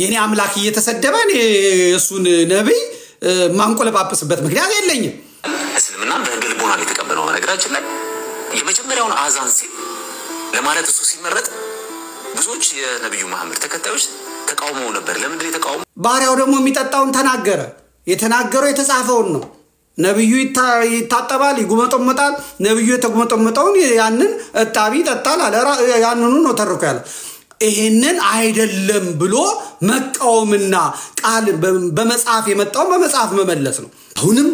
የኔ አምላክ እየተሰደበ እሱን ነብይ ማንቆለጳጵስበት ምክንያት የለኝም እስልምና በህግ ልቦና የተቀበለው ነገራችን ላይ የመጀመሪያውን አዛን ሲል ለማለት እሱ ሲመረጥ ብዙዎች የነብዩ መሐመድ ተከታዮች ተቃውመው ነበር ለምን የተቃውመው ባሪያው ደግሞ የሚጠጣውን ተናገረ የተናገረው የተጻፈውን ነው ነብዩ ይታጠባል ይጉመጠመጣል ነብዩ የተጉመጠመጠውን ያንን እጣቢ ይጠጣል አለ ያንኑ ነው ተርኮ ያለ ይሄንን አይደለም ብሎ መቃወምና ቃል በመጽሐፍ የመጣው በመጽሐፍ መመለስ ነው አሁንም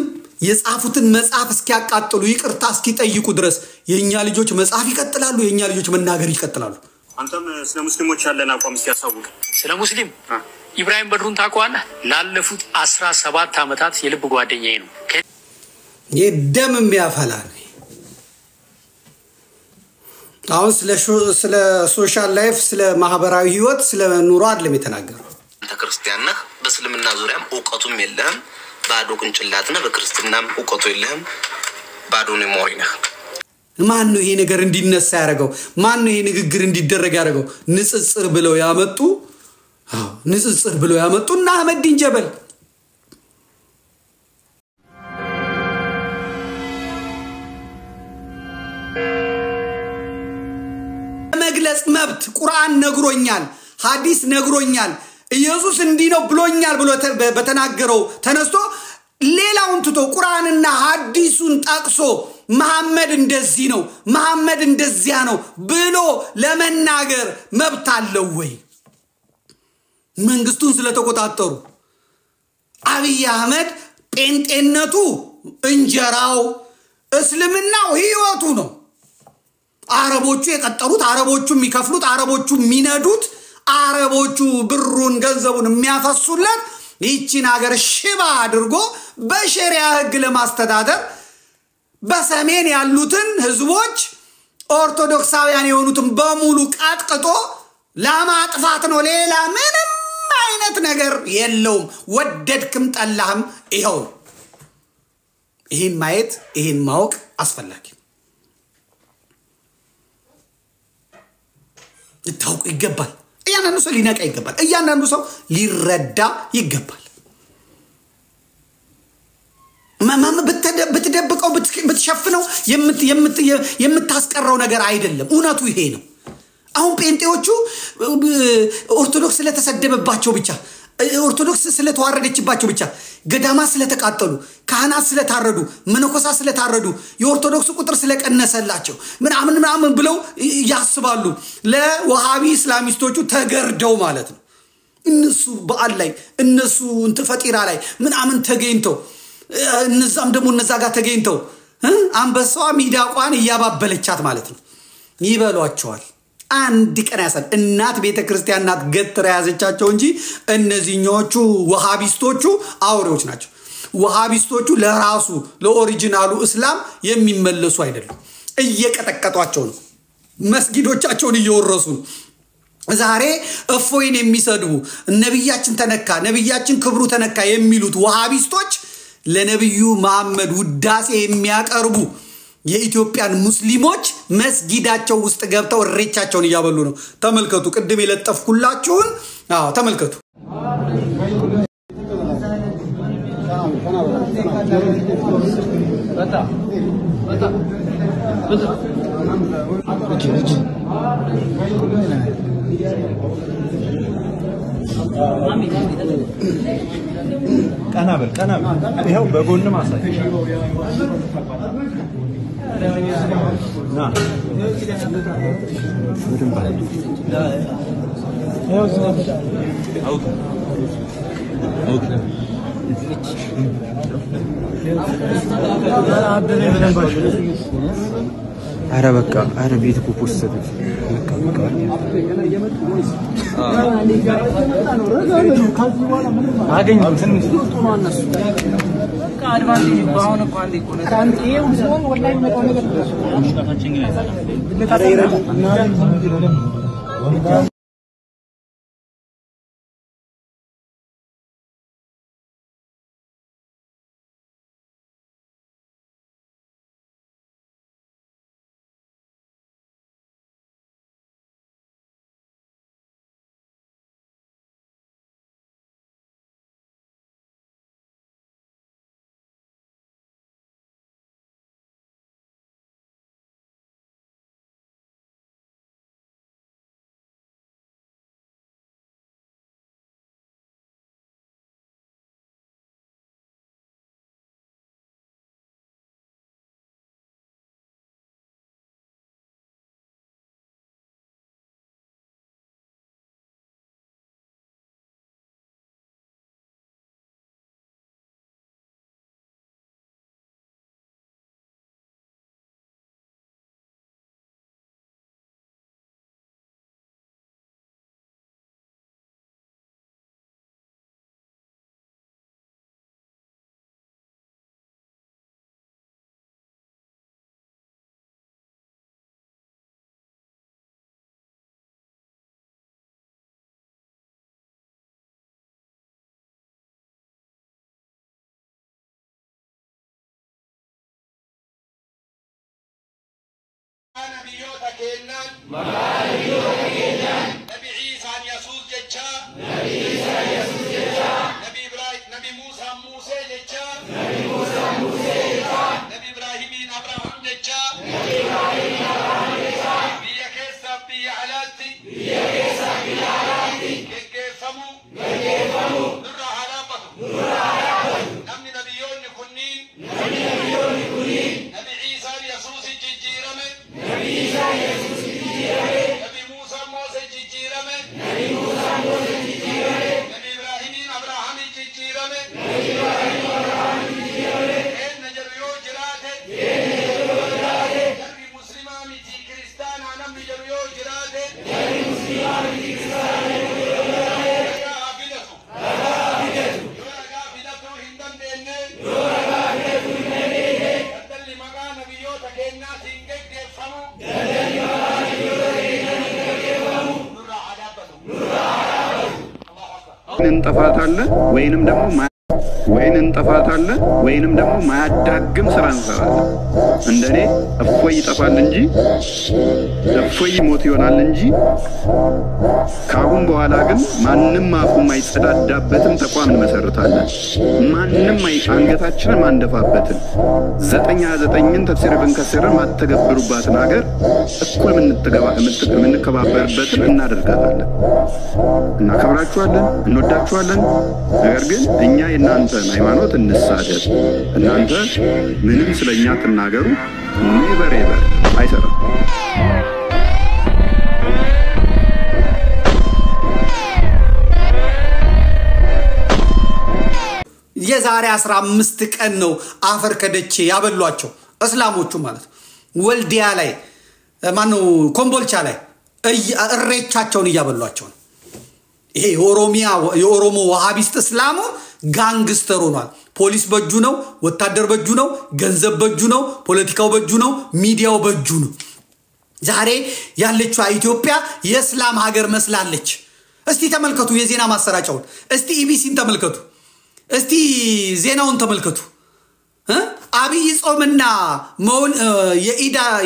የጻፉትን መጽሐፍ እስኪያቃጥሉ ይቅርታ እስኪጠይቁ ድረስ የኛ ልጆች መጽሐፍ ይቀጥላሉ የኛ ልጆች መናገር ይቀጥላሉ አንተም ስለ ሙስሊሞች ያለና አቋም ሲያሳውቅ ስለ ሙስሊም ኢብራሂም በድሩን ታቋለህ ላለፉት 17 አመታት የልብ ጓደኛዬ ነው የደም የሚያፈላ ነው አሁን ስለ ሶሻል ላይፍ ስለ ማህበራዊ ህይወት ስለ ኑሮ አይደለም የተናገረው ተክርስቲያን ነህ በእስልምና ዙሪያም ዕውቀቱም የለህም ባዶ ቅንጭላት ነህ በክርስትናም ዕውቀቱ የለህም ባዶ ሜሞሪ ነህ ማን ነው ይሄ ነገር እንዲነሳ ያደረገው ማን ነው ይሄ ንግግር እንዲደረግ ያደረገው ንጽጽር ብለው ያመጡ ንጽጽር ብለው ያመጡና አህመዲን ጀበል መግለጽ መብት ቁርአን ነግሮኛል ሐዲስ ነግሮኛል ኢየሱስ እንዲህ ነው ብሎኛል ብሎ በተናገረው ተነስቶ ሌላውን ትቶ ቁርአንና ሐዲሱን ጠቅሶ መሐመድ እንደዚህ ነው መሐመድ እንደዚያ ነው ብሎ ለመናገር መብት አለው ወይ መንግስቱን ስለተቆጣጠሩ አብይ አህመድ ጴንጤነቱ እንጀራው እስልምናው ህይወቱ ነው አረቦቹ የቀጠሩት አረቦቹ የሚከፍሉት አረቦቹ የሚነዱት አረቦቹ ብሩን ገንዘቡን የሚያፈሱለት ይቺን ሀገር ሽባ አድርጎ በሸሪዓ ህግ ለማስተዳደር በሰሜን ያሉትን ህዝቦች ኦርቶዶክሳውያን የሆኑትን በሙሉ ቃጥቅጦ ለማጥፋት ነው ሌላ ምንም አይነት ነገር የለውም ወደድክም ጠላህም ይሄው ይሄን ማየት ይሄን ማወቅ አስፈላጊ ይታወቅ ይገባል እያንዳንዱ ሰው ሊነቃ ይገባል እያንዳንዱ ሰው ሊረዳ ይገባል ማማ በተደብቀው በተሸፍነው የምታስቀረው ነገር አይደለም እውነቱ ይሄ ነው አሁን ጴንጤዎቹ ኦርቶዶክስ ስለተሰደበባቸው ብቻ ኦርቶዶክስ ስለተዋረደችባቸው ብቻ ገዳማ ስለተቃጠሉ ካህናት ስለታረዱ መነኮሳ ስለታረዱ የኦርቶዶክስ ቁጥር ስለቀነሰላቸው ምናምን ብለው ያስባሉ ለወሃቢ እስላሚስቶቹ ተገርደው ማለት ነው እነሱ በአል ላይ እነሱ ፈጢራ ላይ ምናምን ተገኝተው እነዛም ደግሞ እነዛ ጋር ተገኝተው አንበሳዋ ሚዳቋን ያባበለቻት ማለት ነው ይበሏቸዋል አንድ ቀን ያሳል እናት ቤተክርስቲያን ናት ገትራ ያዘቻቸው እንጂ እነዚህኞቹ ወሃቢስቶቹ አውሬዎች ናቸው ወሃቢስቶቹ ለራሱ ለኦሪጂናሉ እስላም የሚመለሱ አይደሉም እየቀጠቀጧቸው ነው መስጊዶቻቸውን እየወረሱ ዛሬ እፎይን የሚሰድቡ ነብያችን ተነካ ነብያችን ክብሩ ተነካ የሚሉት ወሃቢስቶች ለነብዩ መሐመድ ውዳሴ የሚያቀርቡ የኢትዮጵያን ሙስሊሞች መስጊዳቸው ውስጥ ገብተው እሬቻቸውን ያበሉ ነው ተመልከቱ ቅድም የለጠፍኩላችሁን ተመልከቱ ቀናበል ይሄው በጎን ማሳይ ና አረ በቃ አረ ቤት እኮ ፖስት አገኝ ትንሽ አድቫንቴጅ ባሁን እኮ አንዴ እኮ ካንተ ይሄው ሲሆን ወላሂ መጣው ነገር نبيوتا كينان نبي عيسى يسوع جتشا نبي إبراهيم نبي موسى جتشا نبي إبراهيم أبراهام جتشا بيا كيسا بيا علاتي كيفمو نرى حرابته نمني نبيون كنين نبي عيسى يسوع جيجيرمه نبي موسى جيجيرمه نبي إبراهيم أبراهام جيجيرمه إن نجريو جراته نبي مسلمان جي كريستان أنا نجريو جراته እንጠፋታለን ወይንም ደግሞ ማያዳግም ስራ እንሰራለን እንደኔ እፎይ ይጠፋል እንጂ እፎይ ሞት ይሆናል እንጂ ካሁን በኋላ ግን ማንንም አፉ ማይጸዳዳበትን ተቋም እንመሰርታለን ማንንም አንገታችንን ማንደፋበትን 99ን ተፍሲር ብንከስር ማተገብሩባትን ሀገር እኩል ምንከባበርበትን እናደርጋታለን እናከብራችኋለን እንወዳችኋለን ነገር ግን እኛ የናንተ ሃይማኖት እንሳደብ እናንተ ምንም ስለኛ ተናገሩ ኔቨር ኤቨር አይሰራም የዛሬ 15 ቀን ነው አፈር ከደቼ ያበሏቸው እስላሞቹ ማለት ወልዲያ ላይ ማነው ኮምቦልቻ ላይ እሬቻቸውን ያበሏቸው ይሄ የኦሮሞ ወሃቢስት እስላሙ ጋንግስተር ሆኗል ፖሊስ በእጁ ነው ወታደር በእጁ ነው ገንዘብ በእጁ ነው ፖለቲካው በእጁ ነው ሚዲያው በእጁ ነው ዛሬ ያለችው ኢትዮጵያ የእስላም ሀገር መስላለች እስቲ ተመልከቱ የዜና ማሰራጫውን እስቲ ኢቢሲን ተመልከቱ እስቲ ዜናውን ተመልከቱ አብይ ጾምና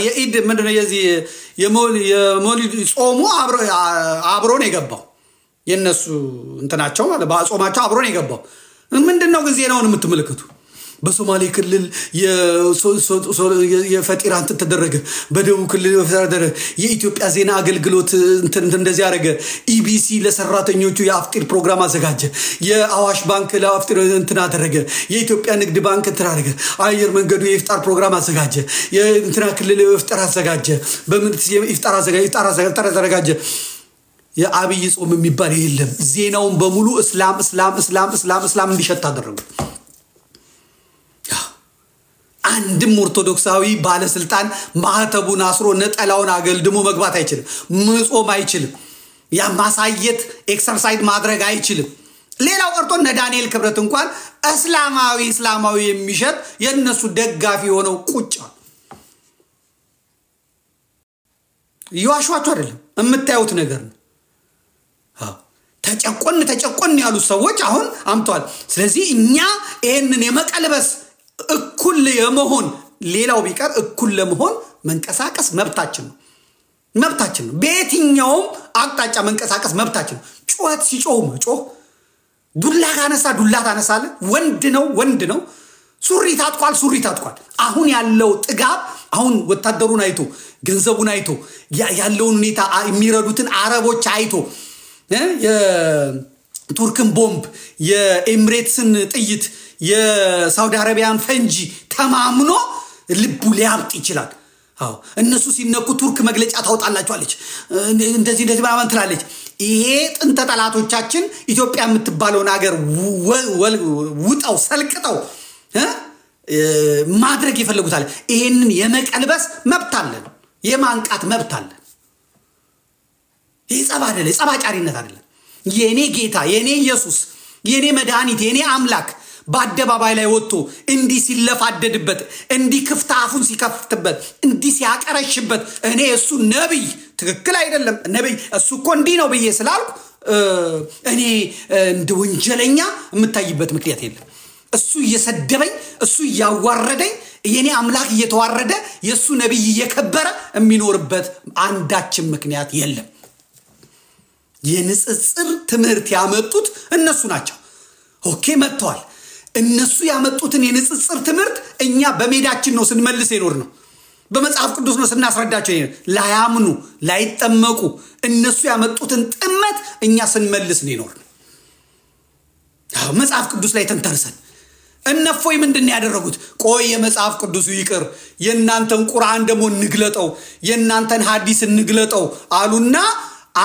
የኢድ ምንድነው የዚህ የሞሊድ ጾሙ አብሮ ነው የገባው የነሱ እንትናቸው ማለት ባጾማቸው አብሮ ነው የገባው ምንድነው ግን ዜናውን የምትመለከቱ በሶማሌ ክልል የፈጢራን ተደረገ በደቡብ ክልል ተደረገ የኢትዮጵያ ዜና አገልግሎት እንደዚህ ያረገ ኢቢሲ ለሰራተኞቹ የአፍጢር ፕሮግራም አዘጋጀ የአዋሽ ባንክ ለአፍጢር እንትና አደረገ የኢትዮጵያ ንግድ ባንክ ተራረገ አየር መንገዱ የኢፍጣር ፕሮግራም አዘጋጀ የእንትና ክልል የኢፍጣር አዘጋጀ በምን የኢፍጣር አዘጋጀ የአብይ ጾም የሚባል የለም ዜናውን በሙሉ እስላም እንዲሸት አደረጉ አንድም ኦርቶዶክሳዊ ባለስልጣን ማህተቡን አስሮ ነጠላውን አገልድሞ መግባት አይችልም መጾም አይችልም ያ ማሳየት ኤክሰርሳይዝ ማድረግ አይችልም ሌላው ቀርቶ እነ ዳንኤል ክብረት እንኳን እስላማዊ የሚሸጥ የነሱ ደጋፊ ሆነው ቁጭ ይዋሽዋቸው አይደለም የምታዩት ነገር ነው ተጨቆን ያሉ ሰዎች አሁን አምጧል ስለዚህ እኛ ይሄንን የመቀልበስ እኩል የመሆን ሌላው ቢቀር እኩል ለመሆን መንቀሳቀስ መብታችን ነው በየትኛውም አቅጣጫ መንቀሳቀስ መብታችን ነው ጩኸት ሲጮህ መጮህ ዱላ ካነሳ ዱላ ታነሳለ ወንድ ነው ሱሪ ታጥቋል አሁን ያለው ጥጋብ አሁን ወታደሩን አይቶ ገንዘቡን አይቶ ያለውን ሁኔታ የሚረዱትን አረቦች አይቶ የቱርክን ቦምብ የኤምሬትስን ጥይት የሳውዲ አረቢያን ፈንጂ ተማምኖ ልቡ ሊያብጥ ይችላል አዎ እነሱ ሲነኩ ቱርክ መግለጫ ታውጣላችኋለች እንደዚህ ባማን ትላለች ይሄ ጥንተ ጠላቶቻችን ኢትዮጵያ የምትባለው ሀገር ውጣው ሰልቅጠው ማድረግ ይፈልጉታል ይሄንን የመቀልበስ መብት አለን የማንቃት መብት አለን የጸባጫሪነት አይደለም የኔ ጌታ የኔ ኢየሱስ የኔ መድኃኒት የኔ አምላክ በአደባባይ ላይ ወጥቶ እንዲ ሲለፋደድበት እንዲ ክፍታፉን ሲከፍትበት እንዲ ሲያቀረሽበት እኔ እሱ ነብይ ትክክል አይደለም ነብይ እሱ እኮ እንዲ ነው ብዬ ስላልኩ እኔ እንደ ወንጀለኛ የምታይበት ምክንያት የለም እሱ እየሰደበኝ እሱ ያዋረደኝ የኔ አምላክ እየተዋረደ የሱ ነብይ እየከበረ የሚኖርበት አንዳችም ምክንያት የለም። የንጽጽር ትምህርት ያመጡት እነሱ ናቸው። ኦኬ መጥተዋል። እነሱ ያመጡትን የንጽጽር ትምህርት እኛ በሜዳችን ነው ስንመልስ የኖር ነው። በመጽሐፍ ቅዱስ ነው ስናስረዳቸው ላያምኑ ላይጠመቁ እነሱ ያመጡትን ጥመት እኛ ስንመልስ ነው። መጽሐፍ ቅዱስ ላይ ተንተርሰን እነፎይ ምንድነው ያደረጉት? ቆይ የመጽሐፍ ቅዱሱ ይቅር የናንተን ቁርአን ደግሞ እንግለጠው የናንተን ሐዲስ እንግለጠው አሉና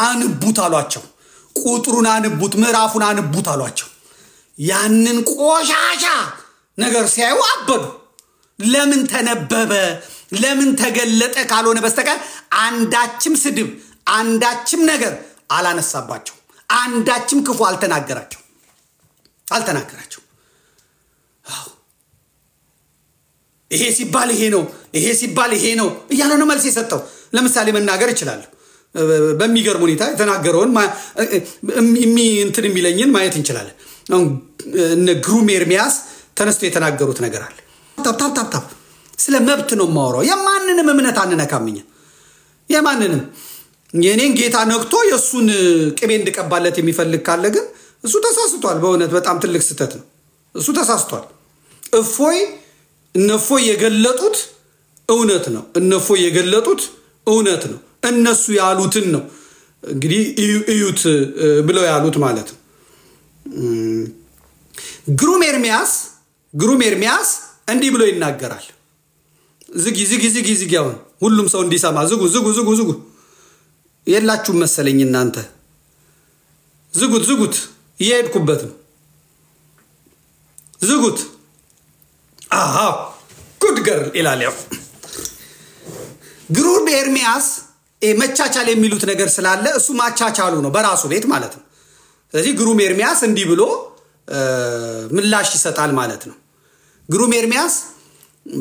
አንቡት አሏቸው። ቁጥሩን አንቡት ምዕራፉን አንቡት አሏቸው። ያንን ቆሻሻ ነገር ሲያዩ አበዱ። ለምን ተነበበ ለምን ተገለጠ ካልሆነ በስተቀር አንዳችም ስድብ አንዳችም ነገር አላነሳባቸው። አንዳችም ክፉ አልተናገራቸው። ይሄ ሲባል ይሄ ነው ይሄ ሲባል ይሄ ነው እያለ ነው መልስ የሰጠው። ለምሳሌ መናገር ይችላል። በሚገርም ሁኔታ የተናገረውን እንትን የሚለኝን ማየት እንችላለን። እነ ግሩም ኤርሚያስ ተነስቶ የተናገሩት ነገር አለ። ታፕ ስለ መብት ነው ማወራው። የማንንም እምነት አንነካምኛ የማንንም የኔን ጌታ ነክቶ የሱን ቅቤ እንድቀባለት የሚፈልግ ካለ ግን እሱ ተሳስቷል። በእውነት በጣም ትልቅ ስህተት ነው። እሱ ተሳስቷል። እነፎይ የገለጡት እውነት ነው። እነፎይ የገለጡት እውነት ነው። እነሱ ያሉትን ነው እንግዲህ እዩት ብለው ያሉት ማለት ነው። ግሩም ኤርሚያስ እንዲህ ብሎ ይናገራል። ዝግ ያው ሁሉም ሰው እንዲሰማ ዝጉ የላችሁም መሰለኝ እናንተ ዝጉት እየሄድኩበት ነው። ዝጉት ጉድ ገርል ይላል። ያው ግሩም ኤርሚያስ መቻቻል የሚሉት ነገር ስላለ እሱ ማቻቻሉ ነው በራሱ ቤት ማለት ነው። ስለዚህ ግሩም ኤርሚያስ እንዲህ ብሎ ምላሽ ይሰጣል ማለት ነው። ግሩም ኤርሚያስ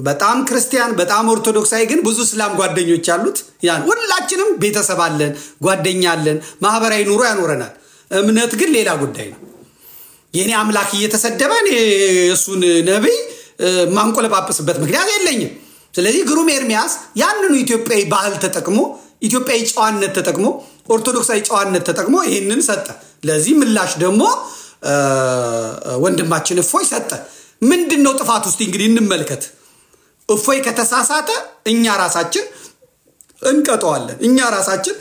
በጣም ክርስቲያን በጣም ኦርቶዶክሳዊ ግን ብዙ እስላም ጓደኞች አሉት። ያን ሁላችንም ቤተሰብ አለን ጓደኛ አለን ማህበራዊ ኑሮ ያኖረናል። እምነት ግን ሌላ ጉዳይ ነው። የኔ አምላክ እየተሰደበ እሱን ነብይ ማንቆለጳጵስበት ምክንያት የለኝም። ስለዚህ ግሩም ኤርሚያስ ያንኑ ኢትዮጵያዊ ባህል ተጠቅሞ ኢትዮጵያዊ ጨዋነት ተጠቅሞ ኦርቶዶክሳዊ ጨዋነት ተጠቅሞ ይሄንን ሰጠ። ለዚህ ምላሽ ደግሞ ወንድማችን እፎይ ሰጠ። ምንድነው ጥፋት ውስጥ እንግዲህ እንመልከት። እፎይ ከተሳሳተ እኛ ራሳችን እንቀጣዋለን። እኛ ራሳችን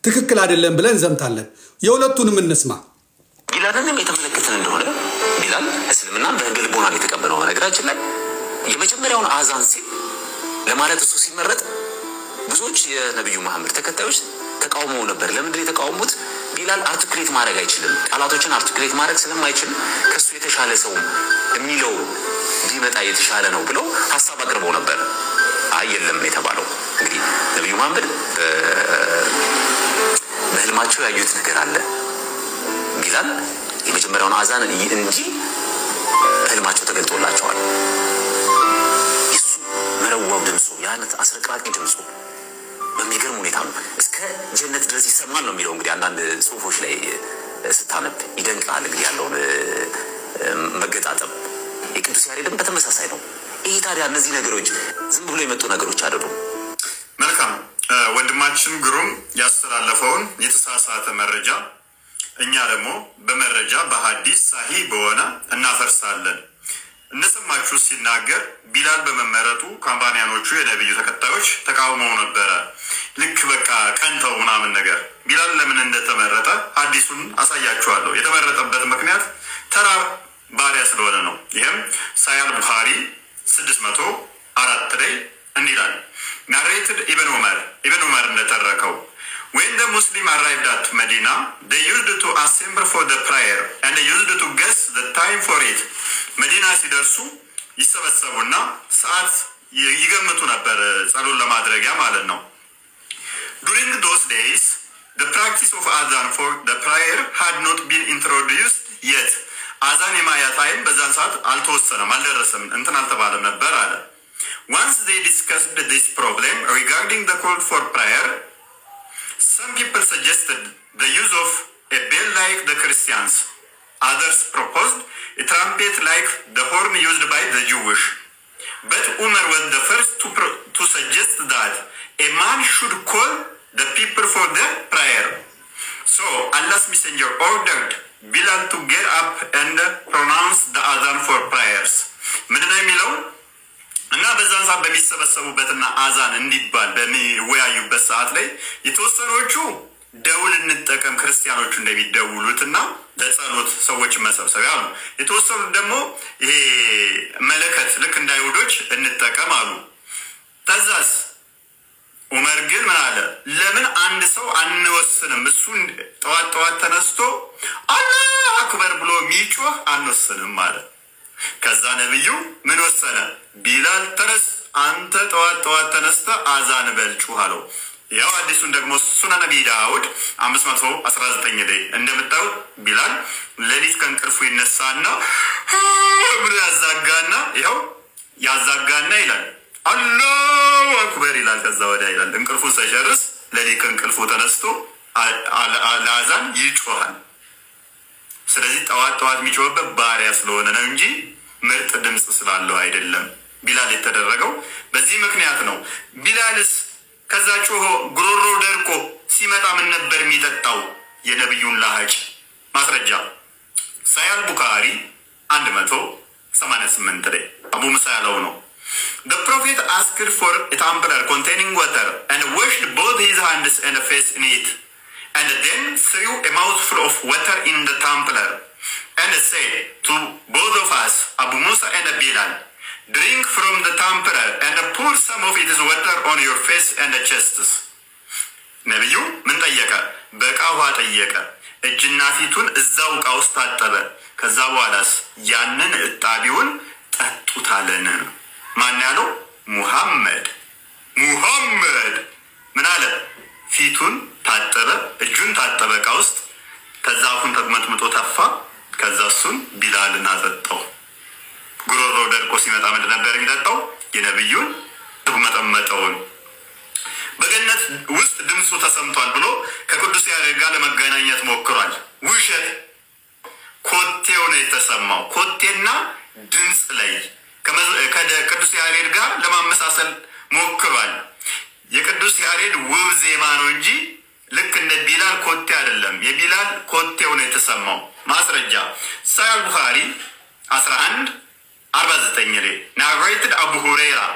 ትክክል አይደለም ብለን ዘምታለን። የሁለቱንም እንስማ። ቢላልንም የተመለከተን እንደሆነ ቢላል እስልምና በህገ ልቦና የተቀበለው ነገራችን ላይ የመጀመሪያውን አዛን ሲል ለማለት እሱ ሲመረጥ ብዙዎች የነብዩ መሐመድ ተከታዮች ተቃውመው ነበር። ለምንድን የተቃወሙት? ቢላል አርቲኩሌት ማድረግ አይችልም። ቃላቶችን አርቲኩሌት ማድረግ ስለማይችል ከሱ የተሻለ ሰው የሚለው ቢመጣ የተሻለ ነው ብለው ሐሳብ አቅርበው ነበር። የለም የተባለው እንግዲህ ነብዩ መሐመድ በህልማቸው ያዩት ነገር አለ። ቢላል የመጀመሪያውን አዛን እንጂ በህልማቸው ተገልጦላቸዋል። እሱ መረዋው ድምፁ ያነት አስረቅራቂ ድምፁ በሚገርም ሁኔታ ነው እስከ ጀነት ድረስ ይሰማል ነው የሚለው። እንግዲህ አንዳንድ ጽሁፎች ላይ ስታነብ ይደንቃል። እንግዲህ ያለውን መገጣጠም የቅዱስ ያሬድም በተመሳሳይ ነው። ይሄ ታዲያ እነዚህ ነገሮች ዝም ብሎ የመጡ ነገሮች አይደሉም። መልካም ወንድማችን ግሩም ያስተላለፈውን የተሳሳተ መረጃ እኛ ደግሞ በመረጃ በሐዲስ ሳሂህ በሆነ እናፈርሳለን። እንደሰማችሁ ሲናገር ቢላል በመመረጡ ካምፓኒያኖቹ የነብዩ ተከታዮች ተቃውመው ነበረ። ልክ በቃ ቀንተው ምናምን ነገር ቢላል ለምን እንደተመረጠ ሐዲሱን አሳያችኋለሁ። የተመረጠበት ምክንያት ተራ ባሪያ ስለሆነ ነው። ይሄም ሳያል ቡኻሪ 604 ላይ እንዲላል narrated Ibn Umar እንደተረከው when the Muslim arrived at Medina they used to assemble for the prayer and they used to guess the time for it. መዲና ሲደርሱ ይሰበሰቡና ሰዓት ይገምቱ ነበር ጸሎት ለማድረጊያ ማለት ነው። during those days the practice of adhan for the prayer had not been introduced yet. አዛን የማያ ታይም በዛን ሰዓት አልተወሰነም አልደረሰም እንትን አልተባለም ነበር አለ። once they discussed this problem regarding the call for prayer some people suggested the use of a bell like the Christians. Others proposed a trumpet like the horn used by the Jewish. But Umar was the first to suggest that a man should call the people for the prayer. So Allah's messenger ordered Bilal to get up and pronounce the adhan for prayers. ምንድነው የሚለው እና በዛን ሰዓት በሚሰበሰቡበትና አዛን እንዲባል በሚወያዩበት ሰዓት ላይ የተወሰኑቹ ደውል እንጠቀም ክርስቲያኖቹ እንደሚደውሉትና ለጸሎት ሰዎች መሰብሰቢያ ነው። የተወሰኑ ደግሞ ይሄ መለከት ልክ እንዳይሁዶች እንጠቀም አሉ። ተዛስ ዑመር ግን ምን አለ? ለምን አንድ ሰው አንወስንም? እሱ ጠዋት ተነስቶ አላሁ አክበር ብሎ ሚጮህ አንወስንም ማለት። ከዛ ነብዩ ምን ወሰነ? ቢላል ተነስ፣ አንተ ጠዋት ተነስተ አዛን በል ጩህ አለው። ያው አዲሱን ደግሞ ሱነን ነብይ ዳውድ 519 ላይ እንደምታው ቢላል ሌሊት ከእንቅልፉ ይነሳና ብሎ ያዛጋና ይላል አላሁ አክበር ይላል። ከዛ ወዲያ ይላል እንቅልፉን ሳይጨርስ ሌሊት ከእንቅልፉ ተነስቶ ለአዛን ይጮሃል። ስለዚህ ጠዋት የሚጮህበት ባሪያ ስለሆነ ነው እንጂ ምርጥ ድምጽ ስላለው አይደለም ቢላል የተደረገው። በዚህ ምክንያት ነው። ቢላልስ ከዛ ጮሆ ጉሮሮ ደርቆ ሲመጣ ምን ነበር የሚጠጣው? የነብዩን ላህጭ። ማስረጃ ሳያል ቡኻሪ 188 ላይ አቡ ሙሳ ያለው ነው። The prophet asked for a tumbler containing water and washed both his hands and face in it, and then threw a mouthful of water in the tumbler and said to both of us, Abu Musa and Bilal, drink from the tumbler and pour some of its water on your face and chests. ነብዩ ምን ጠየቀ? በቃ ውሃ ጠየቀ። እጅና ፊቱን እዛው ዕቃ ውስጥ ታጠበ። ከዛ በኋላስ ያንን እጣቢውን ጠጡት አለን። ማን ያለው? ሙሐመድ ምን አለ? ፊቱን ታጠበ፣ እጁን ታጠበ ዕቃ ውስጥ። ከዛ አፉን ተግመጥምጦ ተፋ። ከዛ እሱን ቢላልን አጠጣው። ጉሮሮ ደርቆ ሲመጣ ምንድን ነበር የሚጠጣው? የነብዩን ተግመጠመጠውን። በገነት ውስጥ ድምፁ ተሰምቷል ብሎ ከቅዱስ ያሬድ ጋር ለመገናኘት ሞክሯል። ውሸት። ኮቴው ነው የተሰማው። ኮቴና ድምጽ ላይ ከቅዱስ ያሬድ ጋር ለማመሳሰል ሞክሯል። የቅዱስ ያሬድ ውብ ዜማ ነው እንጂ ልክ እንደ ቢላል ኮቴ አይደለም። የቢላል ኮቴው ነው የተሰማው። ማስረጃ ሳሂህ ቡኻሪ 1149 ላይ narrated Abu Huraira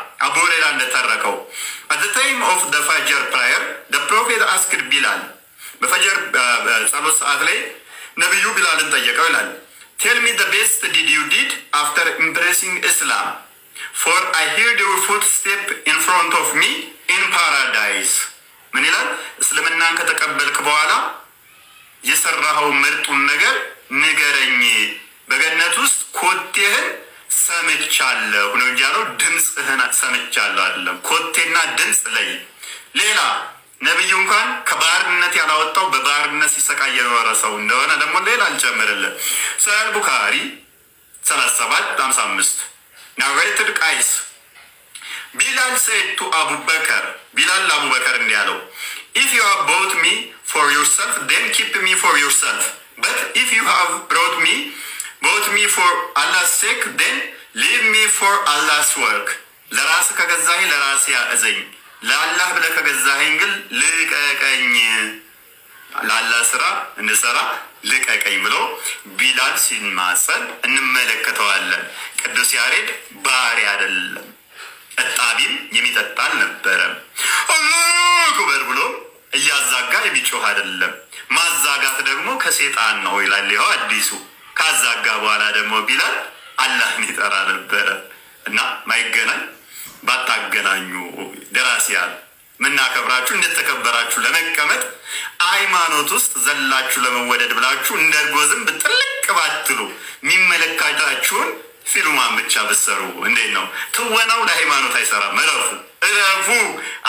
እንደተረከው at the time of the Fajr prayer the prophet asked Bilal በፈጅር ጸሎት ሰዓት ላይ ነብዩ ቢላልን ጠየቀው ይላል tell me the best deed you did after embracing Islam for I heard your footstep in front of me in paradise ምን ይላል? እስልምናን ከተቀበልክ በኋላ የሰራኸው ምርጡን ነገር ንገረኝ፣ በገነት ውስጥ ኮቴህን ሰምቻለሁ ነው እንጂ ያለው ድምጽህን ሰምቻለሁ አይደለም። ኮቴና ድምጽ ላይ ሌላ ነብዩ እንኳን ከባርነት ያላወጣው በባርነት ሲሰቃይ የኖረ ሰው እንደሆነ ደግሞ ሌላ አልጨምርልህ። ሳሂህ ቡኻሪ 3755 narrated Qais Bilal said to Abu Bakr, Bilal Abu Bakr እንዲያለው if you have bought me for yourself then keep me for yourself, but if you have bought me for Allah's sake then leave me for Allah's work. ለራስ ከገዛኝ ለራስ ያዘኝ፣ ለአላህ ብለህ ከገዛኝ ግን ልቀቀኝ፣ ለአላህ ስራ እንሰራ ልቀቀኝ ብሎ ቢላል ሲማጸን እንመለከተዋለን። ቅዱስ ያሬድ ባሪ አይደለም፣ እጣቢም የሚጠጣ አልነበረም። አላሁ አክበር ብሎ እያዛጋ የሚጮህ አይደለም። ማዛጋት ደግሞ ከሰይጣን ነው ይላል ይኸው አዲሱ። ካዛጋ በኋላ ደግሞ ቢላል አላህን ይጠራ ነበር እና ማይገናኝ ባታገናኙ ደራሲያን ምናከብራችሁ እንደተከበራችሁ ለመቀመጥ ሃይማኖት ውስጥ ዘላችሁ ለመወደድ ብላችሁ እንደርጎዝም በጥልቅ ባትሉ የሚመለከታችሁን ፊልማን ብቻ በሰሩ እንዴት ነው? ትወናው ለሃይማኖት አይሰራም። እረፉ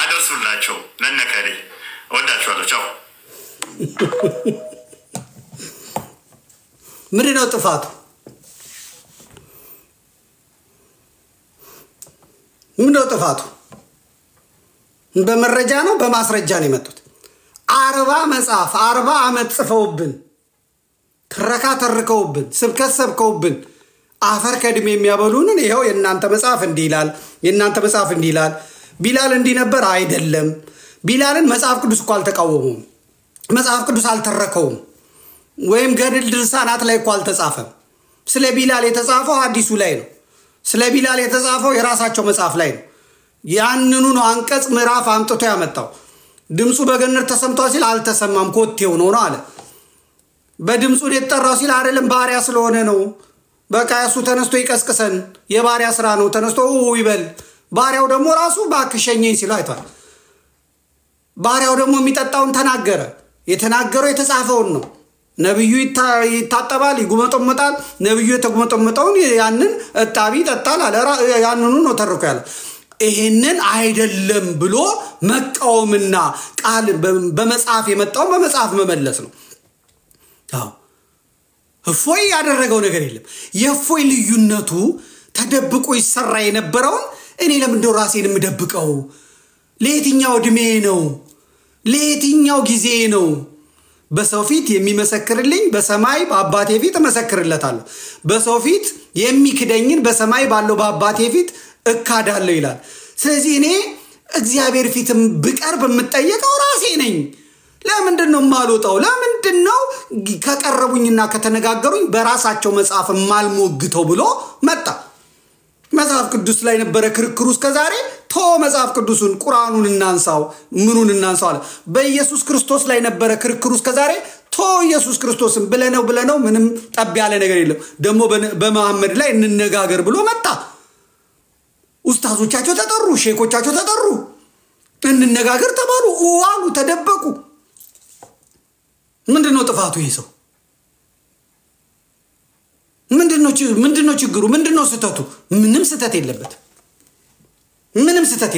አድርሱላቸው ለነከሪ ወዳችኋለሁ። ቻው። ምንድነው ጥፋቱ? ምንድነው ጥፋቱ? በመረጃ ነው በማስረጃ ነው የመጡት። 40 መጽሐፍ 40 ዓመት ጽፈውብን ትረካ ተርከውብን ስብከት ሰብከውብን አፈር ከድሜ የሚያበሉንን ይሄው የእናንተ መጽሐፍ እንዲህ ይላል የእናንተ መጽሐፍ እንዲህ ይላል ቢላል እንዲህ ነበር አይደለም ቢላልን መጽሐፍ ቅዱስ እኮ አልተቃወሙም መጽሐፍ ቅዱስ አልተረከውም ወይም ገድል ድርሳናት ላይ እኮ አልተጻፈም ስለ ቢላል የተጻፈው ሐዲሱ ላይ ነው ስለ ቢላል የተጻፈው የራሳቸው መጽሐፍ ላይ ነው ያንኑ ነው አንቀጽ ምዕራፍ አምጥቶ ያመጣው ድምጹ በገነት ተሰምቷል ሲል አልተሰማም ኮቴው ነው አለ በድምጹ የተጠራው ሲል አይደለም ባሪያ ስለሆነ ነው በቃ እሱ ተነስቶ ይቀስቅሰን የባሪያ ስራ ነው ተነስቶ ይበል ባሪያው ደግሞ ራሱ ባክሸኘኝ ሲል አይቷል ባሪያው ደግሞ የሚጠጣውን ተናገረ የተናገረው የተጻፈውን ነው ነብዩ ይታጠባል ይጉመጠመጣል ነብዩ የተጉመጠመጠውን ያንን እጣቢ ይጠጣል አለ ያንኑ ነው ተርኮ ያለ ይሄንን አይደለም ብሎ መቃወምና ቃል በመጽሐፍ የመጣው በመጽሐፍ መመለስ ነው አዎ እፎይ ያደረገው ነገር የለም የፎይ ልዩነቱ ተደብቆ ይሰራ የነበረውን እኔ ለምንድነው ራሴን የምደብቀው ለየትኛው እድሜ ነው ለየትኛው ጊዜ ነው በሰው ፊት የሚመሰክርልኝ በሰማይ በአባቴ ፊት እመሰክርለታለሁ በሰው ፊት የሚክደኝን በሰማይ ባለው በአባቴ ፊት እካዳለሁ ይላል ስለዚህ እኔ እግዚአብሔር ፊትም ብቀርብ የምጠየቀው ራሴ ነኝ ለምንድነው ማልወጣው ለምንድነው ከቀረቡኝና ከተነጋገሩኝ በራሳቸው መጽሐፍ ማልሞግተው ብሎ መጣ መጽሐፍ ቅዱስ ላይ ነበረ ክርክሩ እስከዛሬ ቶ መጽሐፍ ቅዱስን ቁርአኑን እናንሳው ምኑን እናንሳው አለ በኢየሱስ ክርስቶስ ላይ ነበረ ክርክሩ እስከዛሬ ቶ ኢየሱስ ክርስቶስን ብለነው ምንም ጠብ ያለ ነገር የለም ደሞ በመሐመድ ላይ እንነጋገር ብሎ መጣ ኡስታዞቻቸው ተጠሩ ሼኮቻቸው ተጠሩ እንነጋገር ተባሉ ዋሉ ተደበቁ ምንድነው ጥፋቱ ይሰው ምንድነው ችግሩ ምንድነው ስተቱ ምንም ስተት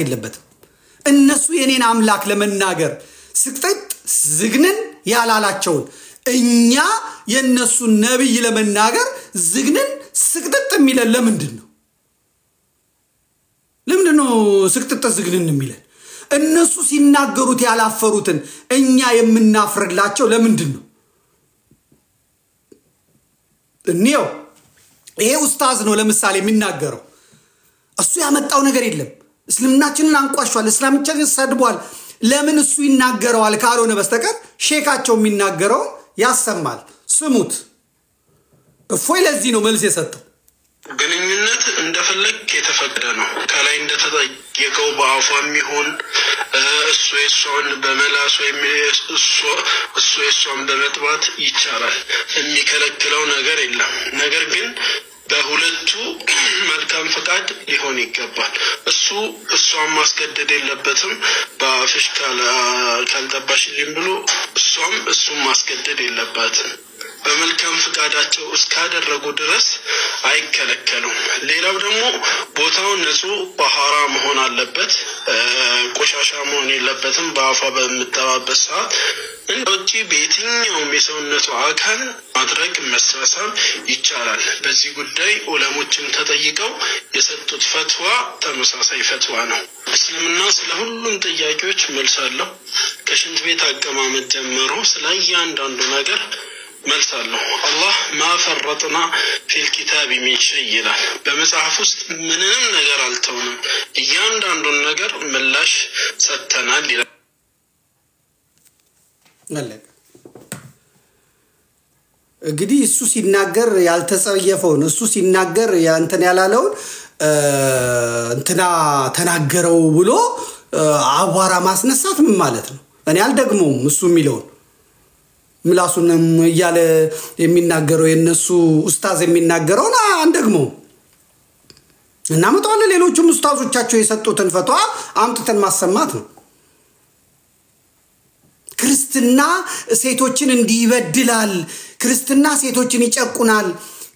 የለበት እነሱ የኔን አምላክ ለመናገር ስቅጥጥ ዝግነን ያላላቸውን እኛ የነሱ ነብይ ለመናገር ዝግነን ስቅጥጥ የሚለን ለምንድነው ስቅጥጥ ዝግነን የሚለን እነሱ ሲናገሩት ያላፈሩትን እኛ የምናፍርላቸው ለምንድነው እኔው ይሄ ኡስታዝ ነው ለምሳሌ የሚናገረው እሱ ያመጣው ነገር የለም እስልምናችንን አንቋሻል እስላምቻችን ሰድቧል ለምን እሱ ይናገረዋል ካልሆነ በስተቀር ሼካቸው የሚናገረው ያሰማል ስሙት እፎይ ለዚህ ነው መልስ የሰጠው ግንኙነት እንደፈለግ የተፈቀደ ነው ከላይ እንደተጠየቀው በአፏም ይሁን እሱ የሷን በመላስ ወይም እሱ የሷን በመጥባት ይቻላል የሚከለክለው ነገር የለም ነገር ግን በሁለቱ መልካም ፈቃድ ሊሆን ይገባል እሷን ማስገደድ የለበትም በአፍሽ ካልጠባሽልኝ ብሎ እሱም ማስገደድ የለባትም በመልካም ፈቃዳቸው እስካደረጉ ድረስ አይከለከሉም ሌላው ደግሞ ቦታው ንጹህ በሐራ መሆን አለበት ቆሻሻ መሆን የለበትም በአፋ በመጠባበስ ሰዓት እንጂ በየትኛውም የሰውነቱ አካል ማድረግ መሳሳም ይቻላል በዚህ ጉዳይ ዑለሞችን ተጠይቀው የሰጡት ፈትዋ ተመሳሳይ ፈትዋ ነው እስልምና ስለ ሁሉም ጥያቄዎች መልስ አለው ከሽንት ቤት አቀማመጥ ጀምሮ ስለ እያንዳንዱ ነገር መልስ አለው አላህ ማፈረጥና ፊል ኪታብ ሚን ሸይ ይላል በመጽሐፍ ውስጥ ምንም ነገር አልተውንም እያንዳንዱን ነገር ምላሽ ሰጥተናል ይላል እንግዲህ እሱ ሲናገር ያልተጸየፈውን እሱ ሲናገር ያንተን ያላለውን እንትና ተናገረው ብሎ አዋራ ማስነሳት ምን ማለት ነው እኔ አልደግሞም እሱ የሚለውን ምላሱንም ያለ የሚናገረው የነሱ ኡስታዝ የሚናገረው አንደግሞ እና መጣለ ሌሎችም ኡስታዞቻቸው የሰጡትን ፈትዋ አምጥተን ማሰማት ነው ክርስትና ሴቶችን እንዲበድላል ክርስትና ሴቶችን ይጨቁናል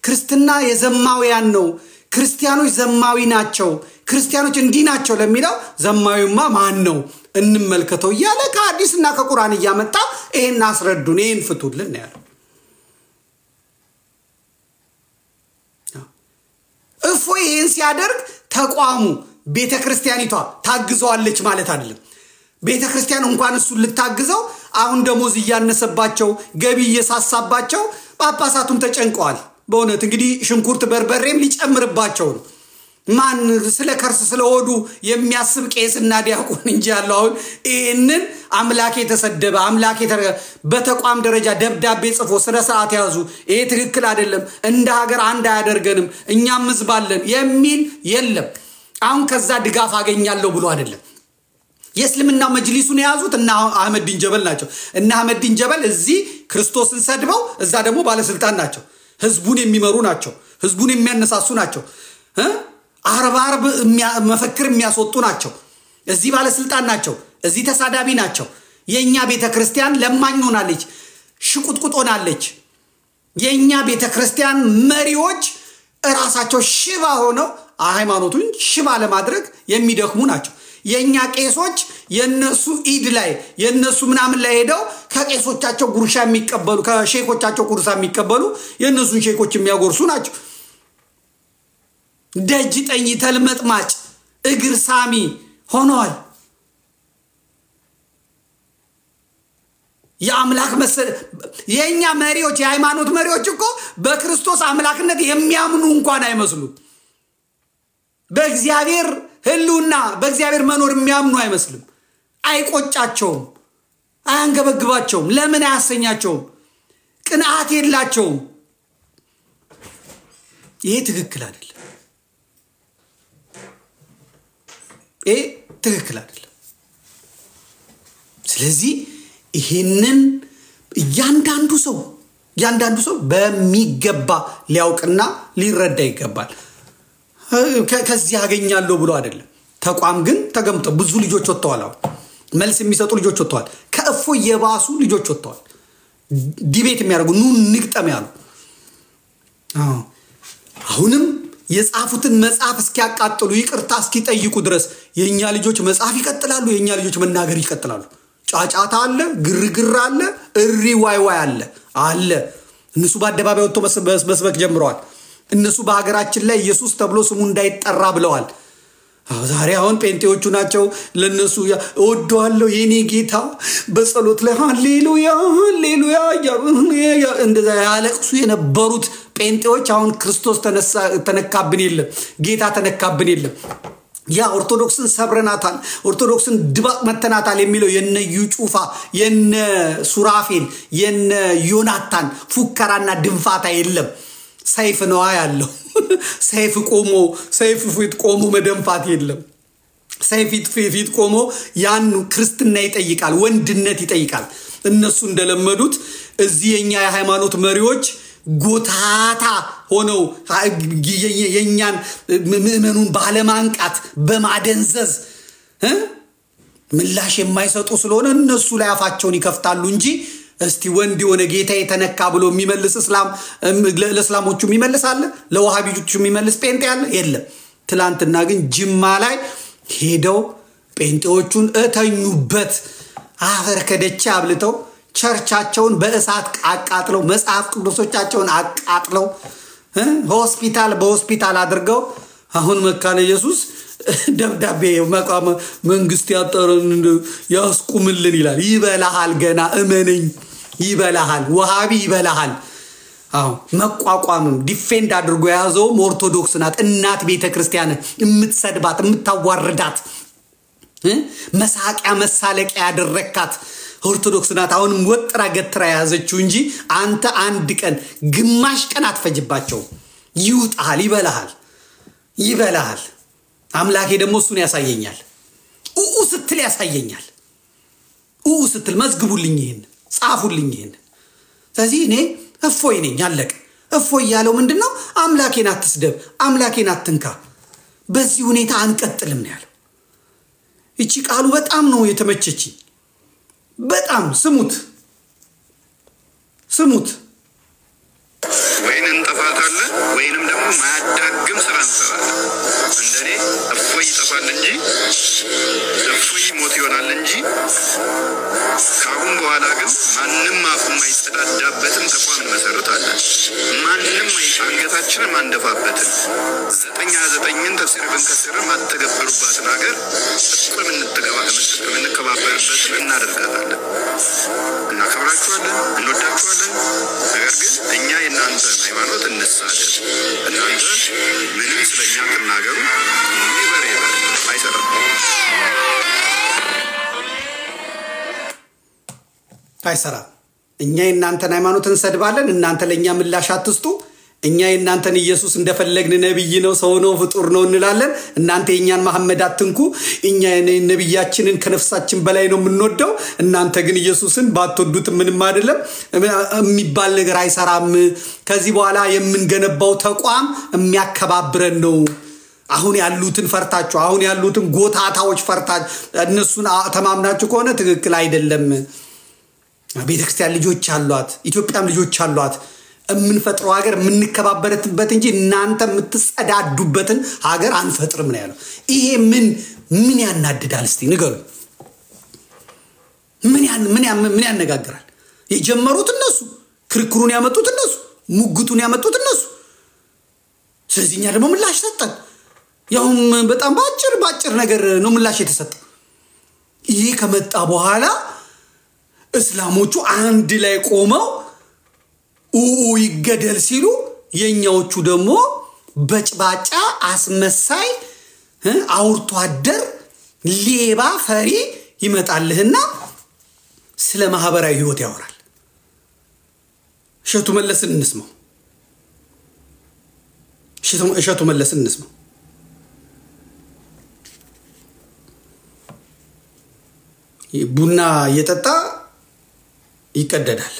ክርስትና የዘማውያን ነው ክርስቲያኖች ዘማዊ ናቸው ክርስቲያኖች እንዲህ ናቸው ለሚለው ዘማዊማ ማን ነው እንመልከተው ያለ ከሐዲስና ከቁርአን ያመጣ ይሄን አስረዱን ይሄን ፍቱልን ያለው እፎይ ይሄን ሲያደርግ ተቋሙ ቤተክርስቲያኒቷ ታግዘዋለች ማለት አይደለም ቤተክርስቲያን እንኳን እሱ ልታግዘው አሁን ደሞዝ ያነሰባቸው ገቢ እየሳሳባቸው ጳጳሳቱም ተጨንቀዋል በእውነት እንግዲህ ሽንኩርት በርበሬም ሊጨምርባቸው ነው። ማን ስለ ከርስ ስለ ሆዱ የሚያስብ ቄስና ዲያቆን እንጂ ያለው አሁን ይሄንን አምላኬ ተሰደበ አምላኬ በተቋም ደረጃ ደብዳቤ ጽፎ ስለ ሰዓት ያዙ ይሄ ትክክል አይደለም እንደ ሀገር አንድ አያደርገንም እኛም ምዝባለን የሚል የለም። አሁን ከዛ ድጋፍ አገኛለሁ ብሎ አይደለም የእስልምና መጅሊሱን ያዙት እና አህመድ ዲን ጀበል ናቸው እና አህመድ ዲን ጀበል እዚህ ክርስቶስን ሰድበው እዛ ደግሞ ባለስልጣን ናቸው ህዝቡን የሚመሩ ናቸው ህዝቡን የሚያነሳሱ ናቸው አርብ መፈክር የሚያስወጡ ናቸው እዚህ ባለስልጣን ናቸው እዚህ ተሳዳቢ ናቸው የኛ ቤተክርስቲያን ለማኝ ሆናለች ሽቁጥቁጥ ሆናለች የኛ ቤተክርስቲያን መሪዎች ራሳቸው ሽባ ሆነው ሃይማኖቱን ሽባ ለማድረግ የሚደክሙ ናቸው የኛ ቄሶች የነሱ ኢድ ላይ የነሱ ምናምን ላይ ሄደው ከቄሶቻቸው ጉርሻ የሚቀበሉ ከሼኮቻቸው ጉርሻ የሚቀበሉ የነሱን ሼኮች የሚያጎርሱ ናቸው ደጅ ጠኝ ተልመጥማጭ እግር ሳሚ ሆነዋል የአምላክ የኛ መሪዎች የሃይማኖት መሪዎች እኮ በክርስቶስ አምላክነት የሚያምኑ እንኳን አይመስሉ በእግዚአብሔር ህልውና በእግዚአብሔር መኖር የሚያምኑ አይመስልም አይቆጫቸውም አያንገበግባቸውም ለምን አያሰኛቸውም ቅንዓት የላቸውም ይሄ ትክክል አይደለም ትክክል አይደለም ስለዚህ ይሄንን ያንዳንዱ ሰው በሚገባ ሊያውቅና ሊረዳ ይገባል ከዚህ ያገኛለሁ ብሎ አይደለም ተቋም ግን ተገምጠው ብዙ ልጆች ወጥተዋል መልስ የሚሰጡ ልጆች ወጥተዋል ከእፎ የባሱ ልጆች ወጥተዋል ዲቤት የሚያደርጉ ንግጠም ያሉ አሁንም የጻፉትን መጽሐፍ እስኪያቃጥሉ ይቅርታ እስኪጠይቁ ድረስ የኛ ልጆች መጽሐፍ ይቀጥላሉ የኛ ልጆች መናገር ይቀጥላሉ ጫጫታ አለ ግርግር አለ እሪ ዋይዋይ አለ እነሱ በአደባባይ ወጥቶ መስበክ ጀምረዋል እነሱ በሀገራችን ላይ ኢየሱስ ተብሎ ስሙ እንዳይጠራ ብለዋል ዛሬ አሁን ጴንጤዎቹ ናቸው ለነሱ ወደዋለሁ የኔ ጌታ በጸሎት ላይ ሃሌሉያ እንደዛ ያለቅሱ የነበሩት ጴንጤዎች አሁን ክርስቶስ ተነካብን የለም ጌታ ተነካብን የለም ያ ኦርቶዶክስን ሰብረናታል ኦርቶዶክስን ድባቅ መተናታል የሚለው የነ ዩጩፋ የነ ሱራፌል የነ ዮናታን ፉከራና ድንፋታ የለም ሰይፍ ነው ያለው ሰይፍ ፊት ቆሞ መደንፋት የለም ሰይፍ ፊት ቆሞ ያን ክርስትና ይጠይቃል ወንድነት ይጠይቃል እነሱ እንደለመዱት እዚህ የኛ የሃይማኖት መሪዎች ጎታታ ሆነው የኛን ምእመኑን ባለማንቃት በማደንዘዝ ምላሽ የማይሰጡ ስለሆነ እነሱ ላይ አፋቸውን ይከፍታሉ እንጂ እስቲ ወንድ የሆነ ጌታ የተነካ ብሎ የሚመልስ እስላም ለእስላሞቹ የሚመልስ አለ ለዋሃቢጆቹ የሚመልስ ጴንጤ አለ የለም ትላንትና ግን ጅማ ላይ ሄደው ጴንጤዎቹን እተኙበት አፈር ከደቻ አብልተው ቸርቻቸውን በእሳት አቃጥለው መጽሐፍ ቅዱሶቻቸውን አቃጥለው በሆስፒታል አድርገው አሁን መካነ ኢየሱስ ደብዳቤ መቃም መንግስት ያጠረን ያስቁምልን ይላል ይበላሃል ገና እመነኝ ይበላሃል ወሃቢ ይበላሃል መቋቋም ዲፌንድ አድርጎ ያዘው ኦርቶዶክስ ናት እናት ቤተክርስቲያን የምትሰድባት የምታዋርዳት መሳቂያ መሳለቂያ ያደረካት ኦርቶዶክስ ናት አሁን ወጥራ ገትራ ያዘችው እንጂ አንተ አንድ ቀን ግማሽ ቀን አትፈጅባቸው ይውጣል ይበላሃል አምላኬ ደግሞ እሱን ያሳየኛል ስትል ያሳየኛል ስትል መዝግቡልኝ ይሄን ጻፉልኝ ይሄን ስለዚህ እኔ እፎይ ነኝ አለቀ እፎይ ያለው ምንድነው አምላኬን አትስደብ አምላኬን አትንካ በዚህ ሁኔታ አንቀጥልም ነው ያለው እቺ ቃሉ በጣም ነው የተመቸች በጣም ስሙት ወይንን እንጠፋታለን ወይንም ደግሞ ማያዳግም ስራ እንሰራለን እንደኔ እፎይ ይጠፋል እንጂ እፎይ ሞት ይሆናል እንጂ ካሁን በኋላ ግን ማንንም አፉ ማይጸዳዳበትን ተቋም መሰረታለን ማንንም አንገታችንን ማንደፋበትን 99ን ተፍሲር ብንከስር ማተገበሩባትን ሀገር እኩል የምንከባበርበትን እናደርጋታለን። እናከብራችኋለን፣ እንወዳችኋለን። ነገር ግን እኛ የእናንተ ሃይማኖት እንሳደብ፣ እናንተ ምንም ስለኛ ትናገሩ ኔቨር ኤቨር አይሰራም። አይሰራም። እኛ የእናንተን ሃይማኖት እንሰድባለን፣ እናንተ ለኛ ምላሽ አትስጡ። እኛ የእናንተን ኢየሱስ እንደፈለግን ነብይ ነው፣ ሰው ነው፣ ፍጡር ነው እንላለን። እናንተ የኛን መሐመድ አትንኩ። እኛ ነብያችንን ከነፍሳችን በላይ ነው የምንወደው። እናንተ ግን ኢየሱስን ባትወዱት ምንም አይደለም የሚባል ነገር አይሰራም። ከዚህ በኋላ የምንገነባው ተቋም የሚያከባብረን ነው። አሁን ያሉትን ፈርታችሁ፣ አሁን ያሉትን ጎታታዎች ፈርታችሁ እነሱን ተማምናችሁ ከሆነ ትክክል አይደለም። ቤተክርስቲያን ልጆች አሏት፣ ኢትዮጵያም ልጆች አሏት። የምንፈጥረው ሀገር የምንከባበረትበት እንጂ እናንተ የምትጸዳዱበትን ሀገር አንፈጥርም ነው ያለው። ይሄ ምን ያናድዳል? እስቲ ንገሩ። ምን ያነጋግራል? የጀመሩት እነሱ፣ ክርክሩን ያመጡት እነሱ፣ ሙግቱን ያመጡት እነሱ። ስለዚህ እኛ ደግሞ ምላሽ ሰጠን። ያውም በጣም ባጭር ነገር ነው ምላሽ የተሰጠው። ይሄ ከመጣ በኋላ እስላሞቹ አንድ ላይ ቆመው ይገደል ሲሉ የኛዎቹ ደግሞ በጭባጫ አስመሳይ አውርቶ አደር ሌባ ፈሪ ይመጣልህና ስለ ማህበራዊ ህይወት ያወራል። እሸቱ መለስን እንስማው። እሸቱ መለስን እንስማው። ቡና እየጠጣ ይቀደዳል።